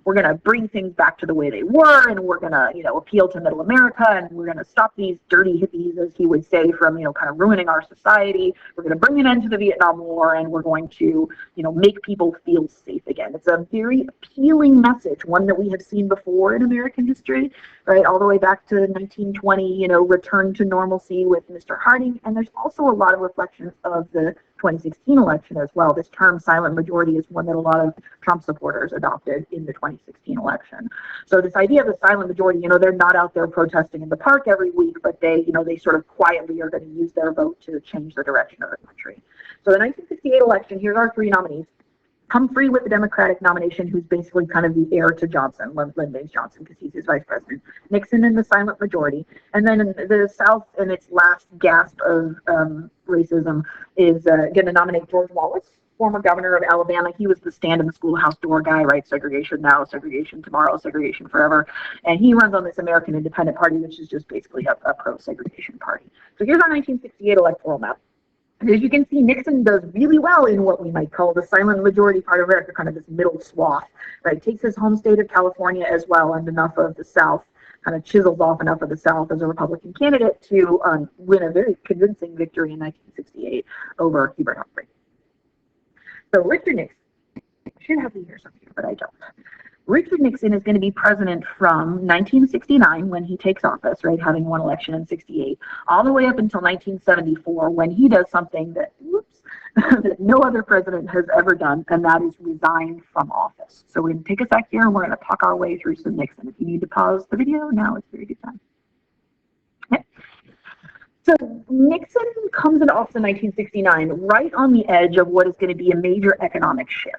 we're going to bring things back to the way they were, and we're going to, appeal to middle America, and we're going to stop these dirty hippies, as he would say, from, kind of ruining our society. We're going to bring an end to the Vietnam War, and we're going to, make people feel safe again. It's a very appealing message, one that we have seen before in American history, right, all the way back to 1920, return to normalcy with Mr. Harding. And there's also a lot of reflections of the 2016 election as well. This term silent majority is one that a lot of Trump supporters adopted in the 2016 election. So this idea of the silent majority, they're not out there protesting in the park every week, but they sort of quietly are going to use their vote to change the direction of the country. So the 1968 election, here's our three nominees. Humphrey with the Democratic nomination, who's basically kind of the heir to Johnson, Lyndon Johnson, because he's his vice president. Nixon in the silent majority. And then in the South, in its last gasp of racism, is going to nominate George Wallace, former governor of Alabama. He was the stand in the schoolhouse door guy, right? Segregation now, segregation tomorrow, segregation forever. And he runs on this American Independent Party, which is just basically a pro-segregation party. So here's our 1968 electoral map. As you can see, Nixon does really well in what we might call the silent majority part of America, kind of this middle swath, right? Takes his home state of California as well, and enough of the South, kind of chisels off enough of the South as a Republican candidate to win a very convincing victory in 1968 over Hubert Humphrey. So Richard Nixon, I should have the years up here, but I don't. Richard Nixon is going to be president from 1969, when he takes office, right, having won election in 68, all the way up until 1974, when he does something that, that no other president has ever done, and that is resign from office. So we're going to take a sec here, and we're going to talk our way through some Nixon. If you need to pause the video, now it's a very good time. Okay. So Nixon comes into office in 1969, right on the edge of what is going to be a major economic shift.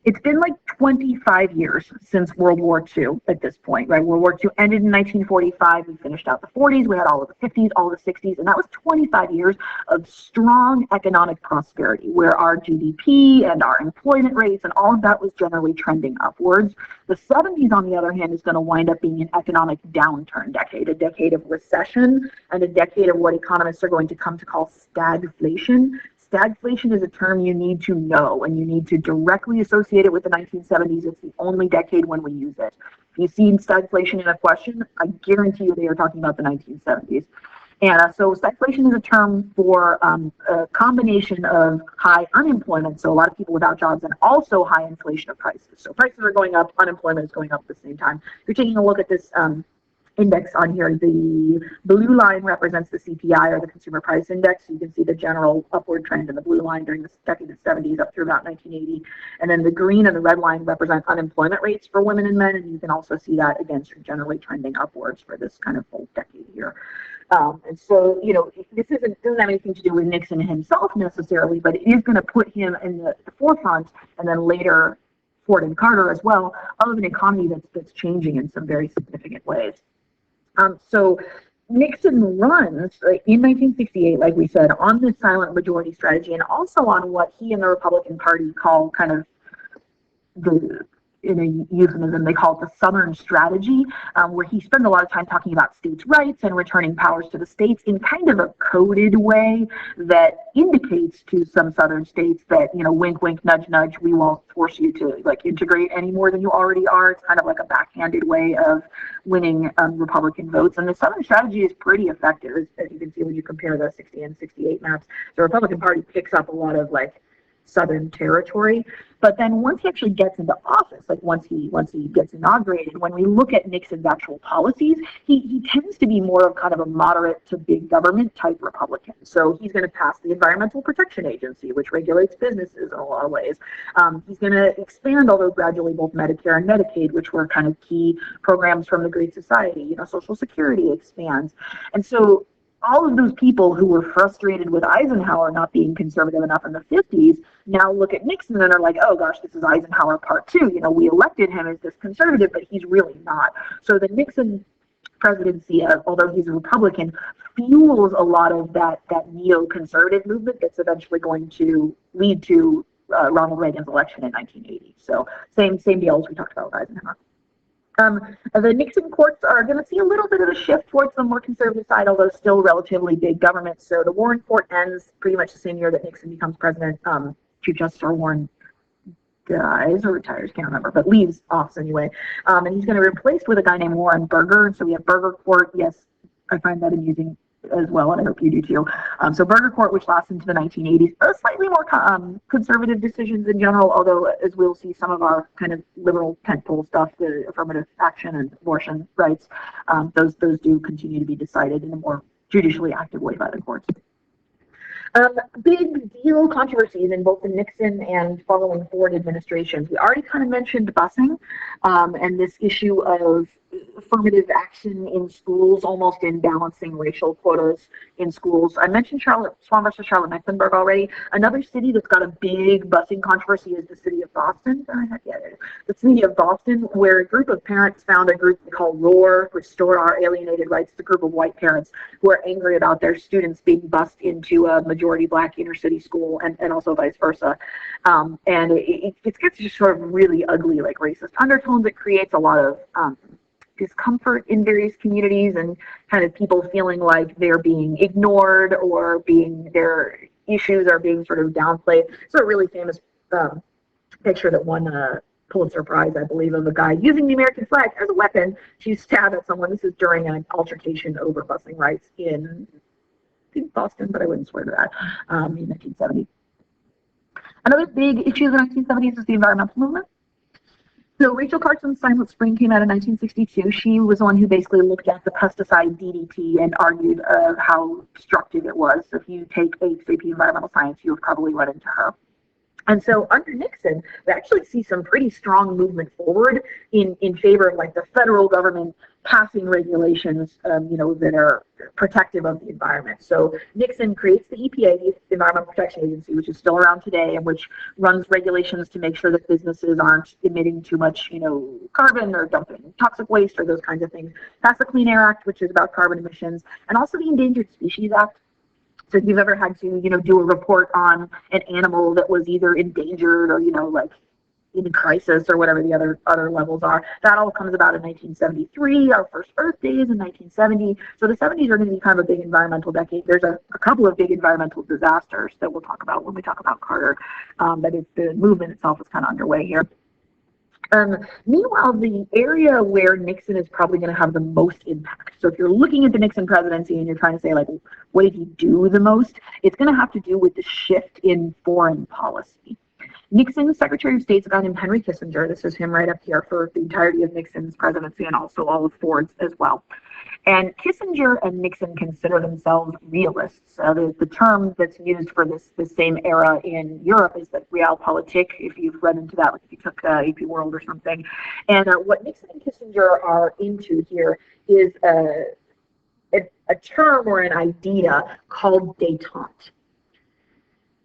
It's been like 25 years since World War II at this point, right? World War II ended in 1945. We finished out the 40s. We had all of the 50s, all of the 60s, and that was 25 years of strong economic prosperity where our GDP and our employment rates and all of that was generally trending upwards. The 70s, on the other hand, is going to wind up being an economic downturn decade, a decade of recession, and a decade of what economists are going to come to call stagflation. Stagflation is a term you need to know, and you need to directly associate it with the 1970s. It's the only decade when we use it. If you see stagflation in a question, I guarantee you they are talking about the 1970s. And so stagflation is a term for a combination of high unemployment, so a lot of people without jobs, and also high inflation of prices. So prices are going up, unemployment is going up at the same time. If you're taking a look at this index on here, the blue line represents the CPI, or the Consumer Price Index. So you can see the general upward trend in the blue line during the decade of 70s up through about 1980. And then the green and the red line represent unemployment rates for women and men, and you can also see that, again, generally trending upwards for this kind of whole decade here. And so, this doesn't have anything to do with Nixon himself necessarily, but it is going to put him in the forefront, and then later Ford and Carter as well, of an economy that's changing in some very significant ways. So Nixon runs in 1968, like we said, on this silent majority strategy, and also on what he and the Republican Party call kind of in a euphemism, they call it the Southern strategy, where he spends a lot of time talking about states' rights and returning powers to the states in kind of a coded way that indicates to some Southern states that, wink, wink, nudge, nudge, we won't force you to integrate any more than you already are. It's kind of like a backhanded way of winning Republican votes. And the Southern strategy is pretty effective, as you can see when you compare the 60 and 68 maps. The Republican Party picks up a lot of Southern territory. But then once he actually gets into office, once he gets inaugurated, when we look at Nixon's actual policies, he tends to be more of kind of a moderate to big government type Republican. So he's going to pass the Environmental Protection Agency, which regulates businesses in a lot of ways. He's going to expand, although gradually, both Medicare and Medicaid, which were kind of key programs from the Great Society. Social Security expands. And so all of those people who were frustrated with Eisenhower not being conservative enough in the 50s now look at Nixon and are like, oh gosh, this is Eisenhower part two. We elected him as this conservative, but he's really not. So the Nixon presidency, although he's a Republican, fuels a lot of that neoconservative movement that's eventually going to lead to Ronald Reagan's election in 1980. So same deal as we talked about with Eisenhower. The Nixon courts are going to see a little bit of a shift towards the more conservative side, although still relatively big government. So the Warren Court ends pretty much the same year that Nixon becomes president. Chief Justice Warren dies or retires, can't remember, but leaves office anyway. And he's going to be replaced with a guy named Warren Burger. And so we have Burger Court. Yes, I find that amusing as well, and I hope you do too. So Burger Court, which lasts into the 1980s, slightly more conservative decisions in general, although as we'll see, some of our kind of liberal tentpole stuff, the affirmative action and abortion rights, those do continue to be decided in a more judicially active way by the courts. Big deal controversies in both the Nixon and following Ford administrations. We already kind of mentioned busing and this issue of affirmative action in schools, almost in balancing racial quotas in schools. I mentioned Swan versus Charlotte Mecklenburg already. Another city that's got a big busing controversy is the city of Boston. The city of Boston, where a group of parents found a group they call ROAR, Restore Our Alienated Rights. It's a group of white parents who are angry about their students being bused into a majority black inner city school, and also vice versa. And it gets just sort of really ugly, racist undertones. It creates a lot of discomfort in various communities and kind of people feeling like they're being ignored or their issues are being sort of downplayed. So a really famous picture that won a Pulitzer Prize, I believe, of a guy using the American flag as a weapon to stab at someone. This is during an altercation over busing rights in Boston, but I wouldn't swear to that, in 1970. Another big issue of the 1970s is the environmental movement. So Rachel Carson's Silent Spring came out in 1962. She was the one who basically looked at the pesticide DDT and argued how destructive it was. So if you take HAP environmental science, you've probably run into her. And so under Nixon, we actually see some pretty strong movement forward in favor of like the federal government passing regulations, that are protective of the environment. So Nixon creates the EPA, the Environmental Protection Agency, which is still around today, and which runs regulations to make sure that businesses aren't emitting too much, carbon or dumping toxic waste or those kinds of things. That's the Clean Air Act, which is about carbon emissions, and also the Endangered Species Act. So if you've ever had to, do a report on an animal that was either endangered or, like in crisis or whatever the other levels are, that all comes about in 1973. Our first Earth Day is in 1970. So the 70s are going to be kind of a big environmental decade. There's a couple of big environmental disasters that we'll talk about when we talk about Carter, but the movement itself is kind of underway here. Meanwhile, the area where Nixon is probably going to have the most impact. So if you're looking at the Nixon presidency and you're trying to say, like, what did he do the most? It's going to have to do with the shift in foreign policy. Nixon's Secretary of State is a guy named Henry Kissinger. This is him right up here for the entirety of Nixon's presidency and also all of Ford's as well. And Kissinger and Nixon consider themselves realists. The term that's used for this same era in Europe is the realpolitik, if you've read into that, like if you took AP World or something. And what Nixon and Kissinger are into here is a term or an idea called détente.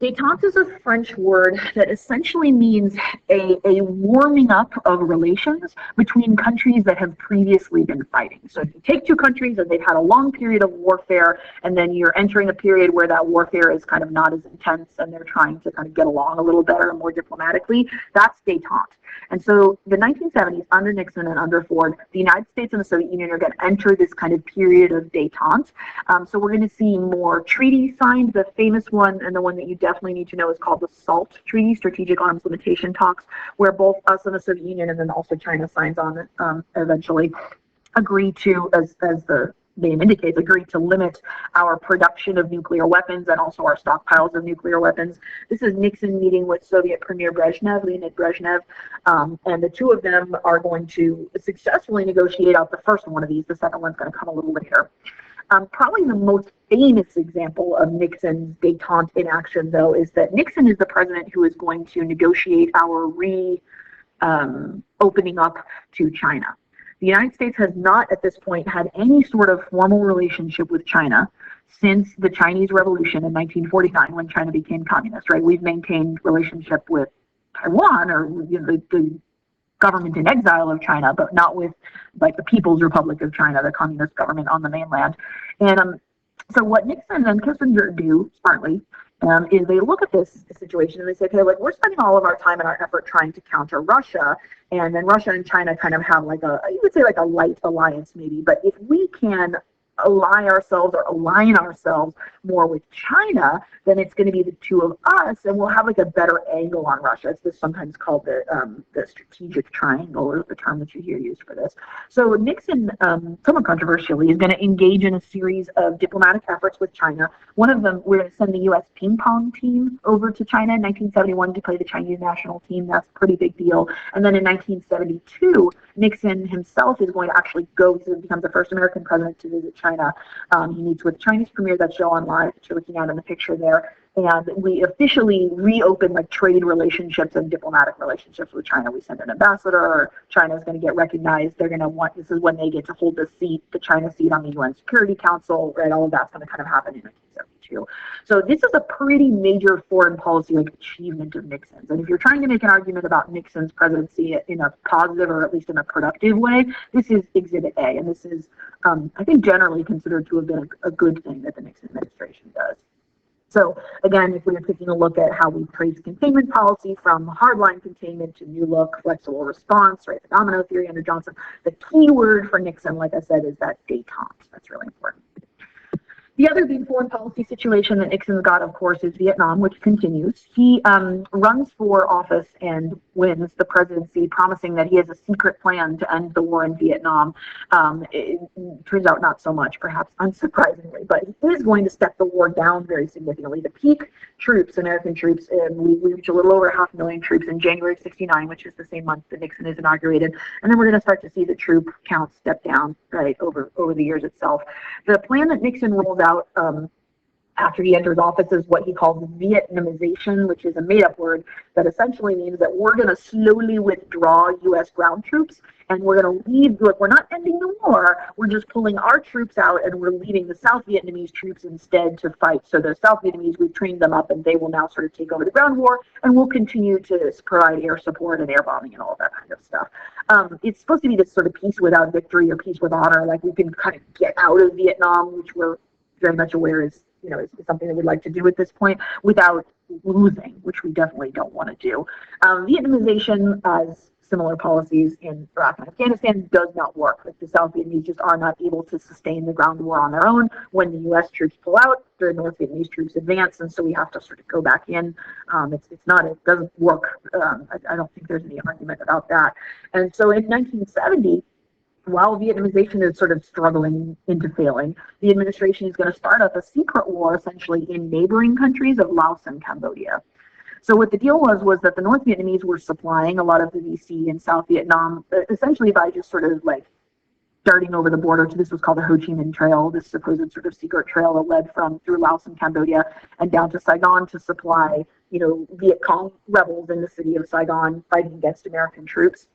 Détente is a French word that essentially means a warming up of relations between countries that have previously been fighting. So if you take two countries and they've had a long period of warfare, and then you're entering a period where that warfare is kind of not as intense and they're trying to kind of get along a little better and more diplomatically, that's détente. And so the 1970s, under Nixon and under Ford, the United States and the Soviet Union are going to enter this kind of period of détente. So we're going to see more treaties signed. The famous one, and the one that you definitely need to know, is called the SALT Treaty, Strategic Arms Limitation Talks, where both us and the Soviet Union and then also China signs on it eventually, agree to, as the name indicates, agree to limit our production of nuclear weapons and also our stockpiles of nuclear weapons. This is Nixon meeting with Soviet Premier Leonid Brezhnev, and the two of them are going to successfully negotiate out the first one of these. The second one's going to come a little later. Probably the most famous example of Nixon's détente in action, though, is that Nixon is the president who is going to negotiate our opening up to China. The United States has not, at this point, had any sort of formal relationship with China since the Chinese Revolution in 1949, when China became communist, right? We've maintained relationship with Taiwan, or the government in exile of China, but not with like the People's Republic of China, the communist government on the mainland. And so what Nixon and Kissinger do smartly is they look at this situation and they say, okay, like, we're spending all of our time and our effort trying to counter Russia, and then Russia and China kind of have like you would say like a light alliance maybe, but if we can align ourselves more with China, then it's going to be the two of us, and we'll have like a better angle on Russia. It's this sometimes called the strategic triangle, or the term that you hear used for this. So Nixon, somewhat controversially, is going to engage in a series of diplomatic efforts with China. One of them, we're going to send the U.S. ping pong team over to China in 1971 to play the Chinese national team. That's a pretty big deal. And then in 1972, Nixon himself is going to actually go to become the first American president to visit China. He meets with Chinese premier, that show on live that you're looking at in the picture there. And we officially reopen like trade relationships and diplomatic relationships with China. We send an ambassador. China is going to get recognized. They're going to want, this is when they get to hold the China seat on the UN Security Council, right? All of that's going to kind of happen in 1972. So this is a pretty major foreign policy like achievement of Nixon's. And if you're trying to make an argument about Nixon's presidency in a positive or at least in a productive way, this is Exhibit A. And this is, I think, generally considered to have been a good thing that the Nixon administration does. So again, if we were taking a look at how we trace containment policy from hardline containment to new look, flexible response, right, the domino theory under Johnson, the key word for Nixon, like I said, is that détente. That's really important. The other big foreign policy situation that Nixon's got, of course, is Vietnam, which continues. He runs for office and wins the presidency, promising that he has a secret plan to end the war in Vietnam. It turns out not so much, perhaps unsurprisingly, but he is going to step the war down very significantly. The peak troops, American troops, we reach a little over 500,000 troops in January of '69, which is the same month that Nixon is inaugurated. And then we're going to start to see the troop count step down, right, over the years itself. The plan that Nixon rolled out after he enters office is what he calls Vietnamization, which is a made-up word that essentially means that we're going to slowly withdraw U.S. ground troops, and we're going to leave. Look, we're not ending the war. We're just pulling our troops out, and we're leaving the South Vietnamese troops instead to fight. So the South Vietnamese, we've trained them up, and they will now sort of take over the ground war, and we'll continue to provide air support and air bombing and all of that kind of stuff. It's supposed to be this sort of peace without victory or peace with honor, like we can kind of get out of Vietnam, which we're very much aware is something that we'd like to do at this point without losing, which we definitely don't want to do. Vietnamization, as similar policies in Iraq and Afghanistan, does not work. Like the South Vietnamese just are not able to sustain the ground war on their own. When the U.S. troops pull out, the North Vietnamese troops advance, and so we have to sort of go back in. It doesn't work. I don't think there's any argument about that. And so in 1970, while Vietnamization is sort of struggling into failing, the administration is going to start up a secret war essentially in neighboring countries of Laos and Cambodia. So what the deal was that the North Vietnamese were supplying a lot of the VC in South Vietnam, essentially by just sort of like darting over the border to, this was called the Ho Chi Minh Trail, this supposed sort of secret trail that led through Laos and Cambodia and down to Saigon to supply, Viet Cong rebels in the city of Saigon fighting against American troops.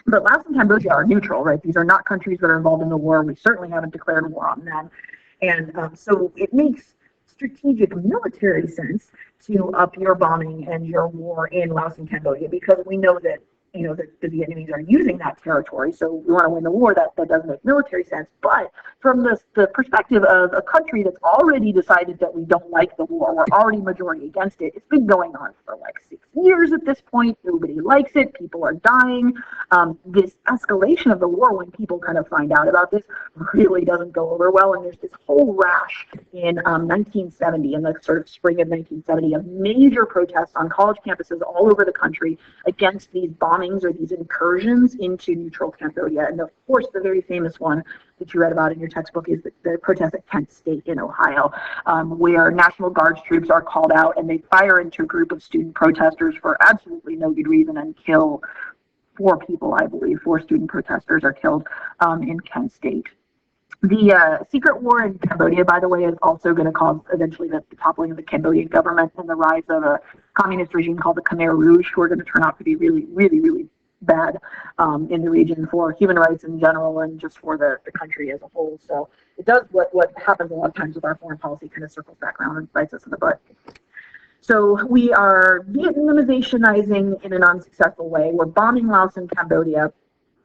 But Laos and Cambodia are neutral, right? These are not countries that are involved in the war. We certainly haven't declared war on them. And so it makes strategic military sense to up your bombing and your war in Laos and Cambodia, because we know that the Vietnamese are using that territory. So we want to win the war. That does make military sense. But from the perspective of a country that's already decided that we don't like the war, we're already majority against it. It's been going on for like 6 years at this point. Nobody likes it. People are dying. This escalation of the war, when people kind of find out about this, really doesn't go over well. And there's this whole rash in 1970, in the sort of spring of 1970, of major protests on college campuses all over the country against these bombings or these incursions into neutral Cambodia. And of course, the very famous one that you read about in your textbook is the protest at Kent State in Ohio, where National Guard troops are called out and they fire into a group of student protesters for absolutely no good reason and kill 4 people, I believe. 4 student protesters are killed in Kent State. The secret war in Cambodia, by the way, is also going to cause eventually the toppling of the Cambodian government and the rise of a communist regime called the Khmer Rouge, who are going to turn out to be really, really, really bad in the region for human rights in general and just for the country as a whole. So it does what happens a lot of times with our foreign policy, kind of circles back around and bites us in the butt. So we are Vietnamizationizing in an unsuccessful way. We're bombing Laos and Cambodia.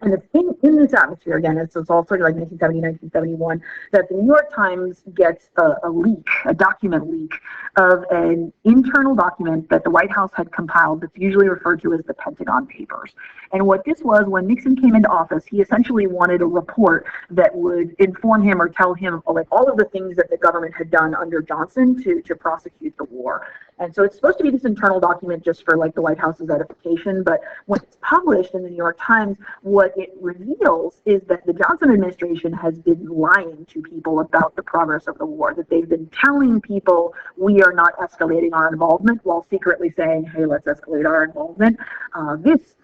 And the thing in this atmosphere, again, it's all sort of like 1970, 1971, that the New York Times gets a leak, a document leak of an internal document that the White House had compiled that's usually referred to as the Pentagon Papers. And what this was, when Nixon came into office, he essentially wanted a report that would inform him or tell him like all of the things that the government had done under Johnson to prosecute the war. And so it's supposed to be this internal document just for like the White House's edification, but when it's published in the New York Times, what it reveals is that the Johnson administration has been lying to people about the progress of the war, that they've been telling people we are not escalating our involvement while secretly saying, hey, let's escalate our involvement. This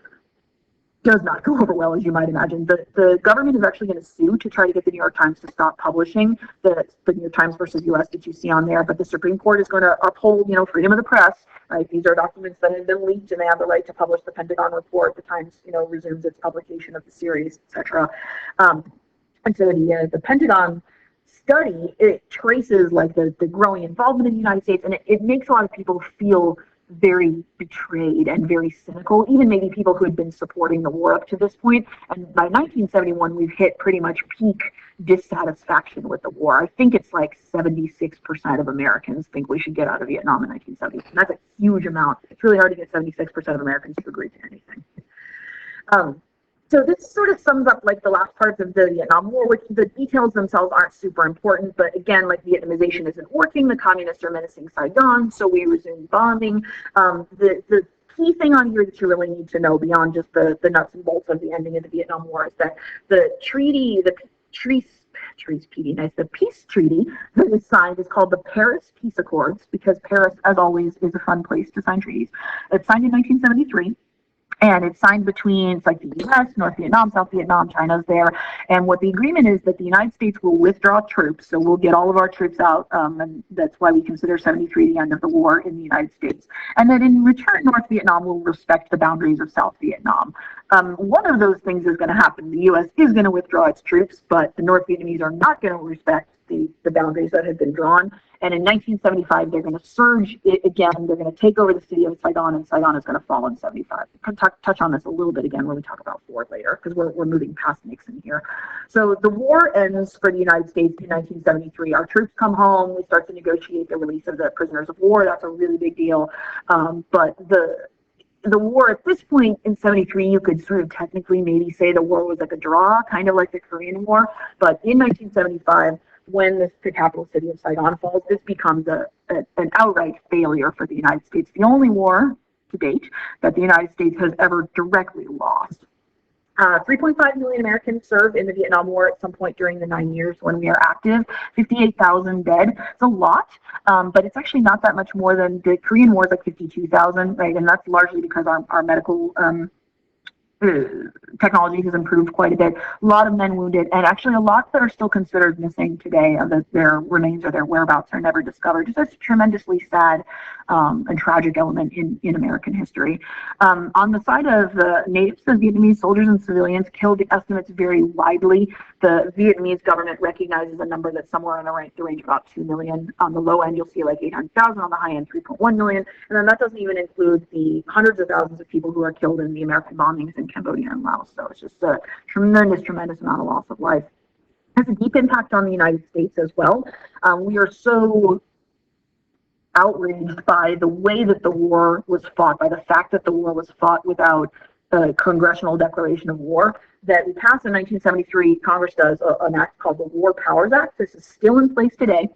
does not go over well, as you might imagine. The government is actually going to sue to try to get the New York Times to stop publishing the New York Times versus U.S. that you see on there, but the Supreme Court is going to uphold, freedom of the press. Right? These are documents that have been leaked, and they have the right to publish the Pentagon report. The Times, resumes its publication of the series, etc. And so the Pentagon study, it traces like the growing involvement in the United States, and it makes a lot of people feel very betrayed and very cynical, even maybe people who had been supporting the war up to this point. And by 1971, we've hit pretty much peak dissatisfaction with the war. I think it's like 76% of Americans think we should get out of Vietnam in 1970. And that's a huge amount. It's really hard to get 76% of Americans to agree to anything. So this sort of sums up like the last parts of the Vietnam War, which the details themselves aren't super important, but again, like Vietnamization isn't working, the communists are menacing Saigon, so we resume bombing. The key thing on here that you really need to know beyond just the nuts and bolts of the ending of the Vietnam War is that the peace treaty that is signed is called the Paris Peace Accords, because Paris, as always, is a fun place to sign treaties. It's signed in 1973. And it's signed between, it's like the U.S., North Vietnam, South Vietnam, China's there. And what the agreement is that the United States will withdraw troops. So we'll get all of our troops out. And that's why we consider 73 the end of the war in the United States. And then in return, North Vietnam will respect the boundaries of South Vietnam. One of those things is going to happen. The U.S. is going to withdraw its troops, but the North Vietnamese are not going to respect the boundaries that have been drawn. And in 1975, they're going to surge it again. They're going to take over the city of Saigon, and Saigon is going to fall in 75. I can touch on this a little bit again when we talk about war later, because we're moving past Nixon here. So the war ends for the United States in 1973. Our troops come home. We start to negotiate the release of the prisoners of war. That's a really big deal. But the war at this point in 73, you could sort of technically maybe say the war was like a draw, kind of like the Korean War. But in 1975, when the capital city of Saigon falls, this becomes an outright failure for the United States. The only war to date that the United States has ever directly lost. 3.5 million Americans served in the Vietnam War at some point during the 9 years when we are active. 58,000 dead. It's a lot, but it's actually not that much more than the Korean War is like 52,000, right? And that's largely because our medical technology has improved quite a bit. A lot of men wounded, and actually a lot that are still considered missing today, their remains or their whereabouts are never discovered. Just a tremendously sad and tragic element in American history. On the side of the natives, the Vietnamese soldiers and civilians killed. The estimates vary widely. The Vietnamese government recognizes a number that's somewhere in the range of about 2 million. On the low end, you'll see like 800,000. On the high end, 3.1 million. And then that doesn't even include the hundreds of thousands of people who are killed in the American bombings in Cambodia and Laos. So it's just a tremendous amount of loss of life. It has a deep impact on the United States as well. We are so outraged by the way that the war was fought, by the fact that the war was fought without a congressional declaration of war, that we passed in 1973, Congress does an act called the War Powers Act. This is still in place today.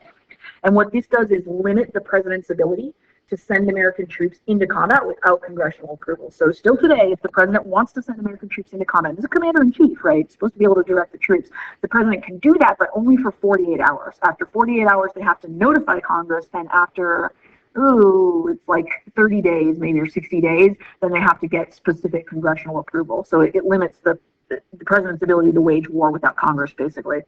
And what this does is limit the president's ability to send American troops into combat without congressional approval. So still today, if the president wants to send American troops into combat, as a commander-in-chief, right, he's supposed to be able to direct the troops, the president can do that, but only for 48 hours. After 48 hours, they have to notify Congress, and after, it's like 30 days, maybe, or 60 days, then they have to get specific congressional approval. So it limits the president's ability to wage war without Congress, basically.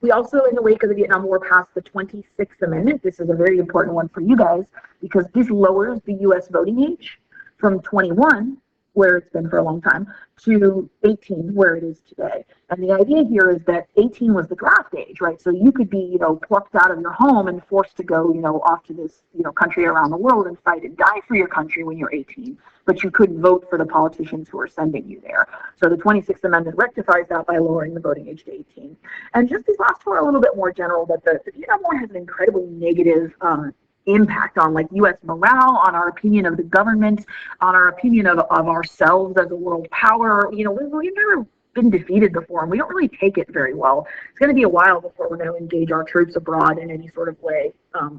We also, in the wake of the Vietnam War, passed the 26th Amendment. This is a very important one for you guys because this lowers the U.S. voting age from 21, where it's been for a long time, to 18, where it is today. And the idea here is that 18 was the draft age, right? So you could be, plucked out of your home and forced to go, off to this, country around the world and fight and die for your country when you're 18. But you couldn't vote for the politicians who are sending you there. So the 26th Amendment rectifies that by lowering the voting age to 18. And just these last two are a little bit more general, but the Vietnam War has an incredibly negative impact on U.S. morale, on our opinion of the government, on our opinion of ourselves as a world power. We've never been defeated before, and we don't really take it very well. It's going to be a while before we're going to engage our troops abroad in any sort of way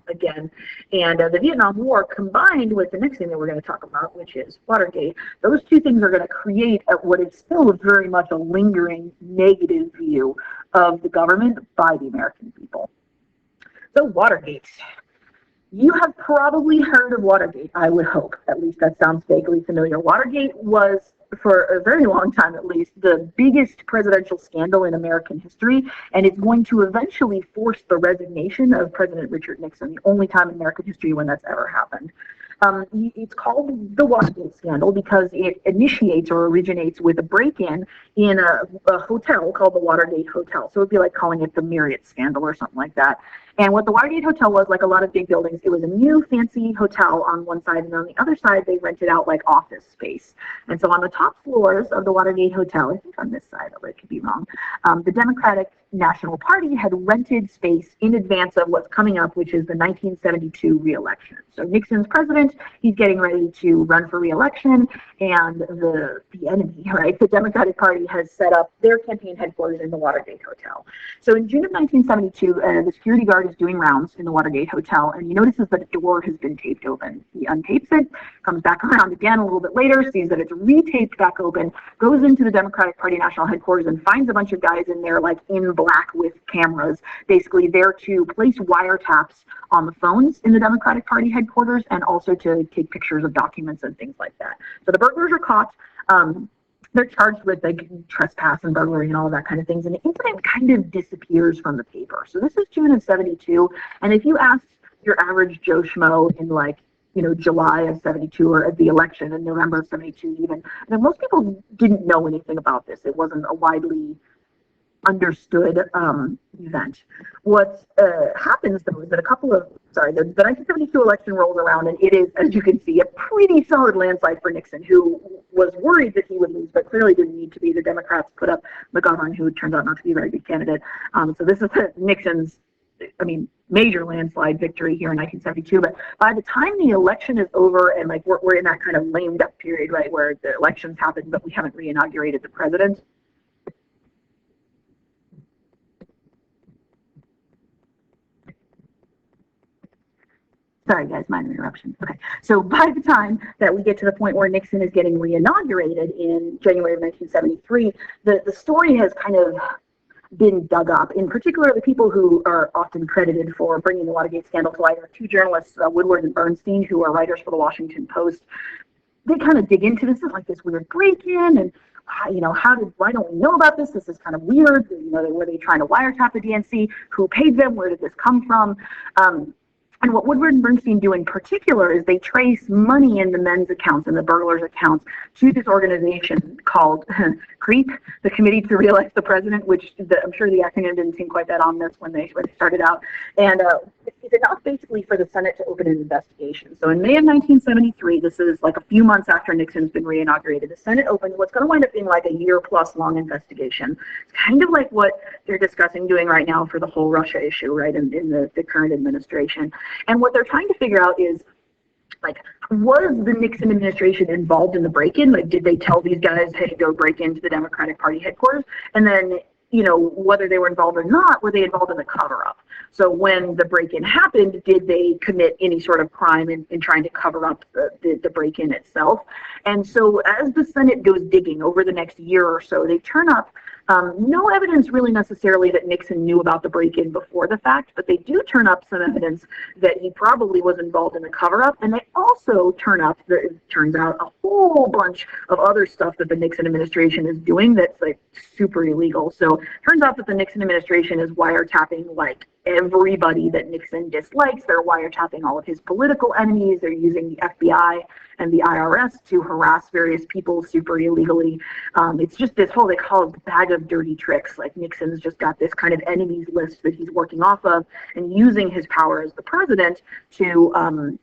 again. And the Vietnam War, combined with the next thing that we're going to talk about, which is Watergate, those two things are going to create what is still very much a lingering negative view of the government by the American people. So Watergate. You have probably heard of Watergate, I would hope. At least that sounds vaguely familiar. Watergate was, for a very long time at least, the biggest presidential scandal in American history, and it's going to eventually force the resignation of President Richard Nixon, the only time in American history when that's ever happened. It's called the Watergate scandal because it initiates or originates with a break-in in a hotel called the Watergate Hotel. So it would be like calling it the Marriott scandal or something like that. And what the Watergate Hotel was, like a lot of big buildings, it was a new fancy hotel on one side, and on the other side they rented out like office space. And so on the top floors of the Watergate Hotel, I think on this side, although I could be wrong, the Democratic National Party had rented space in advance of what's coming up, which is the 1972 re-election. So Nixon's president, he's getting ready to run for re-election, and the enemy, right, the Democratic Party has set up their campaign headquarters in the Watergate Hotel. So in June of 1972, the security guard starts doing rounds in the Watergate Hotel, and he notices that the door has been taped open. He untapes it, comes back around again a little bit later, sees that it's retaped back open, goes into the Democratic Party national headquarters and finds a bunch of guys in there, like in black with cameras, basically there to place wiretaps on the phones in the Democratic Party headquarters and also to take pictures of documents and things like that. So the burglars are caught. They're charged with like trespass and burglary and all of that kind of things, and the incident kind of disappears from the paper. So this is June of '72, and if you asked your average Joe Schmo in like, you know, July of '72 or at the election in November of '72 even, then most people didn't know anything about this. It wasn't a widely understood event. What happens though is that the 1972 election rolls around, and it is, as you can see, a pretty solid landslide for Nixon, who was worried that he would lose, but clearly didn't need to be. The Democrats put up McGovern, who turned out not to be a very good candidate. So this is Nixon's, major landslide victory here in 1972. But by the time the election is over, and like we're in that kind of lame duck period, right, where the elections happened, but we haven't re-inaugurated the president. Sorry, guys, minor interruption. Okay, so by the time that we get to the point where Nixon is getting re-inaugurated in January of 1973, the story has kind of been dug up. In particular, the people who are often credited for bringing the Watergate scandal to light are two journalists, Woodward and Bernstein, who are writers for the Washington Post. They kind of dig into this. It's like this weird break-in, and why don't we know about this? This is kind of weird. Were they trying to wiretap the DNC? Who paid them? Where did this come from? And what Woodward and Bernstein do in particular is they trace money in the men's accounts and the burglars' accounts to this organization called CREEP, the Committee to Re-elect the President, which I'm sure the acronym didn't seem quite that ominous when they started out. And it's enough basically for the Senate to open an investigation. So in May of 1973, this is like a few months after Nixon's been re-inaugurated, the Senate opened what's going to wind up being like a year-plus long investigation. It's kind of like what they're discussing doing right now for the whole Russia issue, right, in the current administration. And what they're trying to figure out is, like, was the Nixon administration involved in the break-in? Like, did they tell these guys, hey, go break into the Democratic Party headquarters? And then, whether they were involved or not, were they involved in the cover-up? So when the break-in happened, did they commit any sort of crime in trying to cover up the break-in itself? And so as the Senate goes digging over the next year or so, they turn up no evidence really necessarily that Nixon knew about the break-in before the fact, but they do turn up some evidence that he probably was involved in the cover-up, and they also turn up, it turns out, a whole bunch of other stuff that the Nixon administration is doing that's like super illegal. So it turns out that the Nixon administration is wiretapping like everybody that Nixon dislikes. They're wiretapping all of his political enemies. They're using the FBI and the IRS to harass various people super illegally. It's just this whole, they call it the bag of dirty tricks. Like Nixon's just got this kind of enemies list that he's working off of and using his power as the president to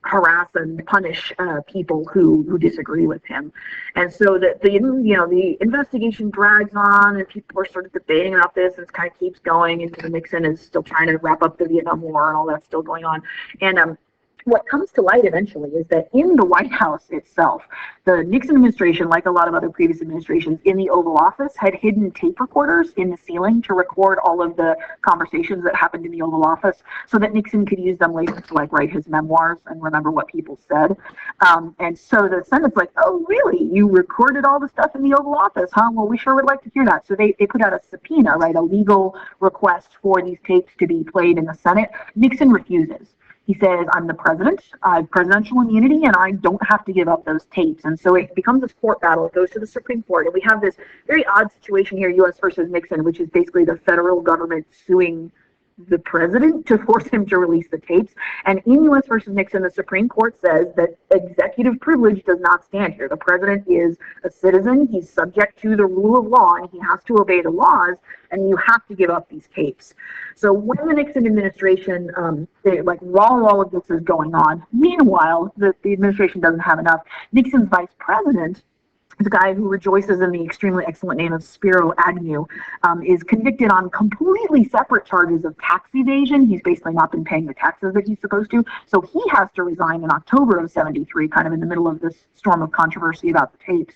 harass and punish people who disagree with him. And so the investigation drags on, and people are sort of debating about this, and it kind of keeps going, and Nixon is still trying to wrap up the Vietnam War, and all that's still going on. And what comes to light eventually is that in the White House itself, the Nixon administration, like a lot of other previous administrations in the Oval Office, had hidden tape recorders in the ceiling to record all of the conversations that happened in the Oval Office so that Nixon could use them later to like write his memoirs and remember what people said. And so the Senate's like, oh, really? You recorded all the stuff in the Oval Office, huh? Well, we sure would like to hear that. So they put out a subpoena, right, a legal request for these tapes to be played in the Senate. Nixon refuses. He says, I'm the president, I have presidential immunity, and I don't have to give up those tapes. And so it becomes this court battle. It goes to the Supreme Court. And we have this very odd situation here, U.S. versus Nixon, which is basically the federal government suing the president to force him to release the tapes. And in U.S. versus Nixon, the Supreme Court says that executive privilege does not stand here. The president is a citizen. He's subject to the rule of law, and he has to obey the laws, and you have to give up these tapes. So when the Nixon administration, while all of this is going on, meanwhile, the administration doesn't have enough. Nixon's vice president, the guy who rejoices in the extremely excellent name of Spiro Agnew, is convicted on completely separate charges of tax evasion. He's basically not been paying the taxes that he's supposed to. So he has to resign in October of '73, kind of in the middle of this storm of controversy about the tapes.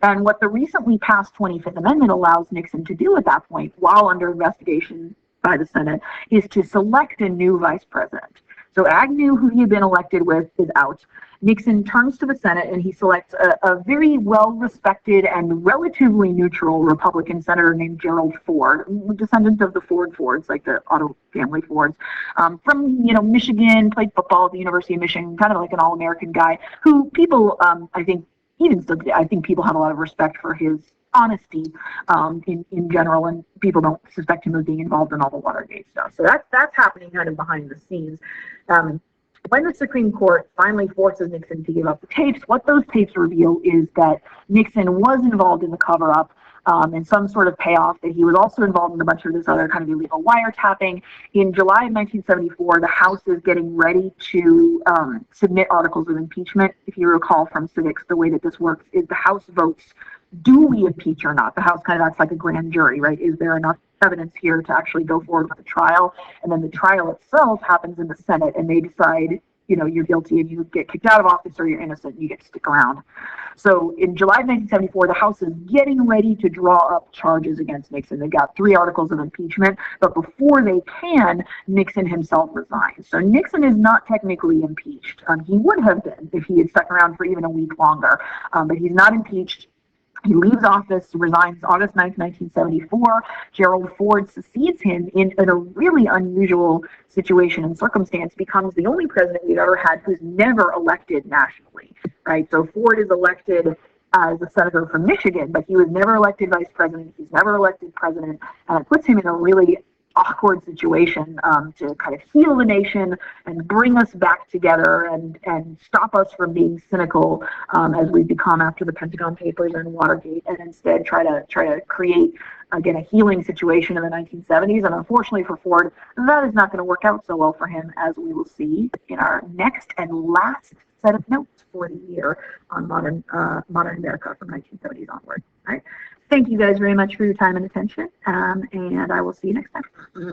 And what the recently passed 25th Amendment allows Nixon to do at that point, while under investigation by the Senate is to select a new vice president. So Agnew, who he had been elected with, is out. Nixon turns to the Senate and he selects a very well-respected and relatively neutral Republican senator named Gerald Ford, descendant of the Fords, like the Otto family Fords, from Michigan, played football at the University of Michigan, kind of like an all-American guy who people, I think, even still today, I think people have a lot of respect for his honesty in general, and people don't suspect him of being involved in all the Watergate stuff. So that's happening kind of behind the scenes. When the Supreme Court finally forces Nixon to give up the tapes, what those tapes reveal is that Nixon was involved in the cover-up and some sort of payoff, that he was also involved in a bunch of this other kind of illegal wiretapping. In July of 1974, the House is getting ready to submit articles of impeachment. If you recall from civics, the way that this works is the House votes, do we impeach or not? The House kind of acts like a grand jury, right? Is there enough evidence here to actually go forward with the trial? And then the trial itself happens in the Senate, and they decide, you're guilty and you get kicked out of office, or you're innocent and you get to stick around. So in July of 1974, the House is getting ready to draw up charges against Nixon. They've got 3 articles of impeachment, but before they can, Nixon himself resigns. So Nixon is not technically impeached. He would have been if he had stuck around for even a week longer, but he's not impeached. He leaves office, resigns August 9th, 1974. Gerald Ford succeeds him in a really unusual situation and circumstance, becomes the only president we've ever had who's never elected nationally, right? So Ford is elected as a senator from Michigan, but he was never elected vice president. He's never elected president, and it puts him in a really awkward situation to kind of heal the nation and bring us back together and stop us from being cynical as we've become after the Pentagon Papers and Watergate, and instead try to create, again, a healing situation in the 1970s. And unfortunately for Ford, that is not going to work out so well for him, as we will see in our next and last set of notes for the year on modern America from 1970s onward. All right. Thank you guys very much for your time and attention, and I will see you next time.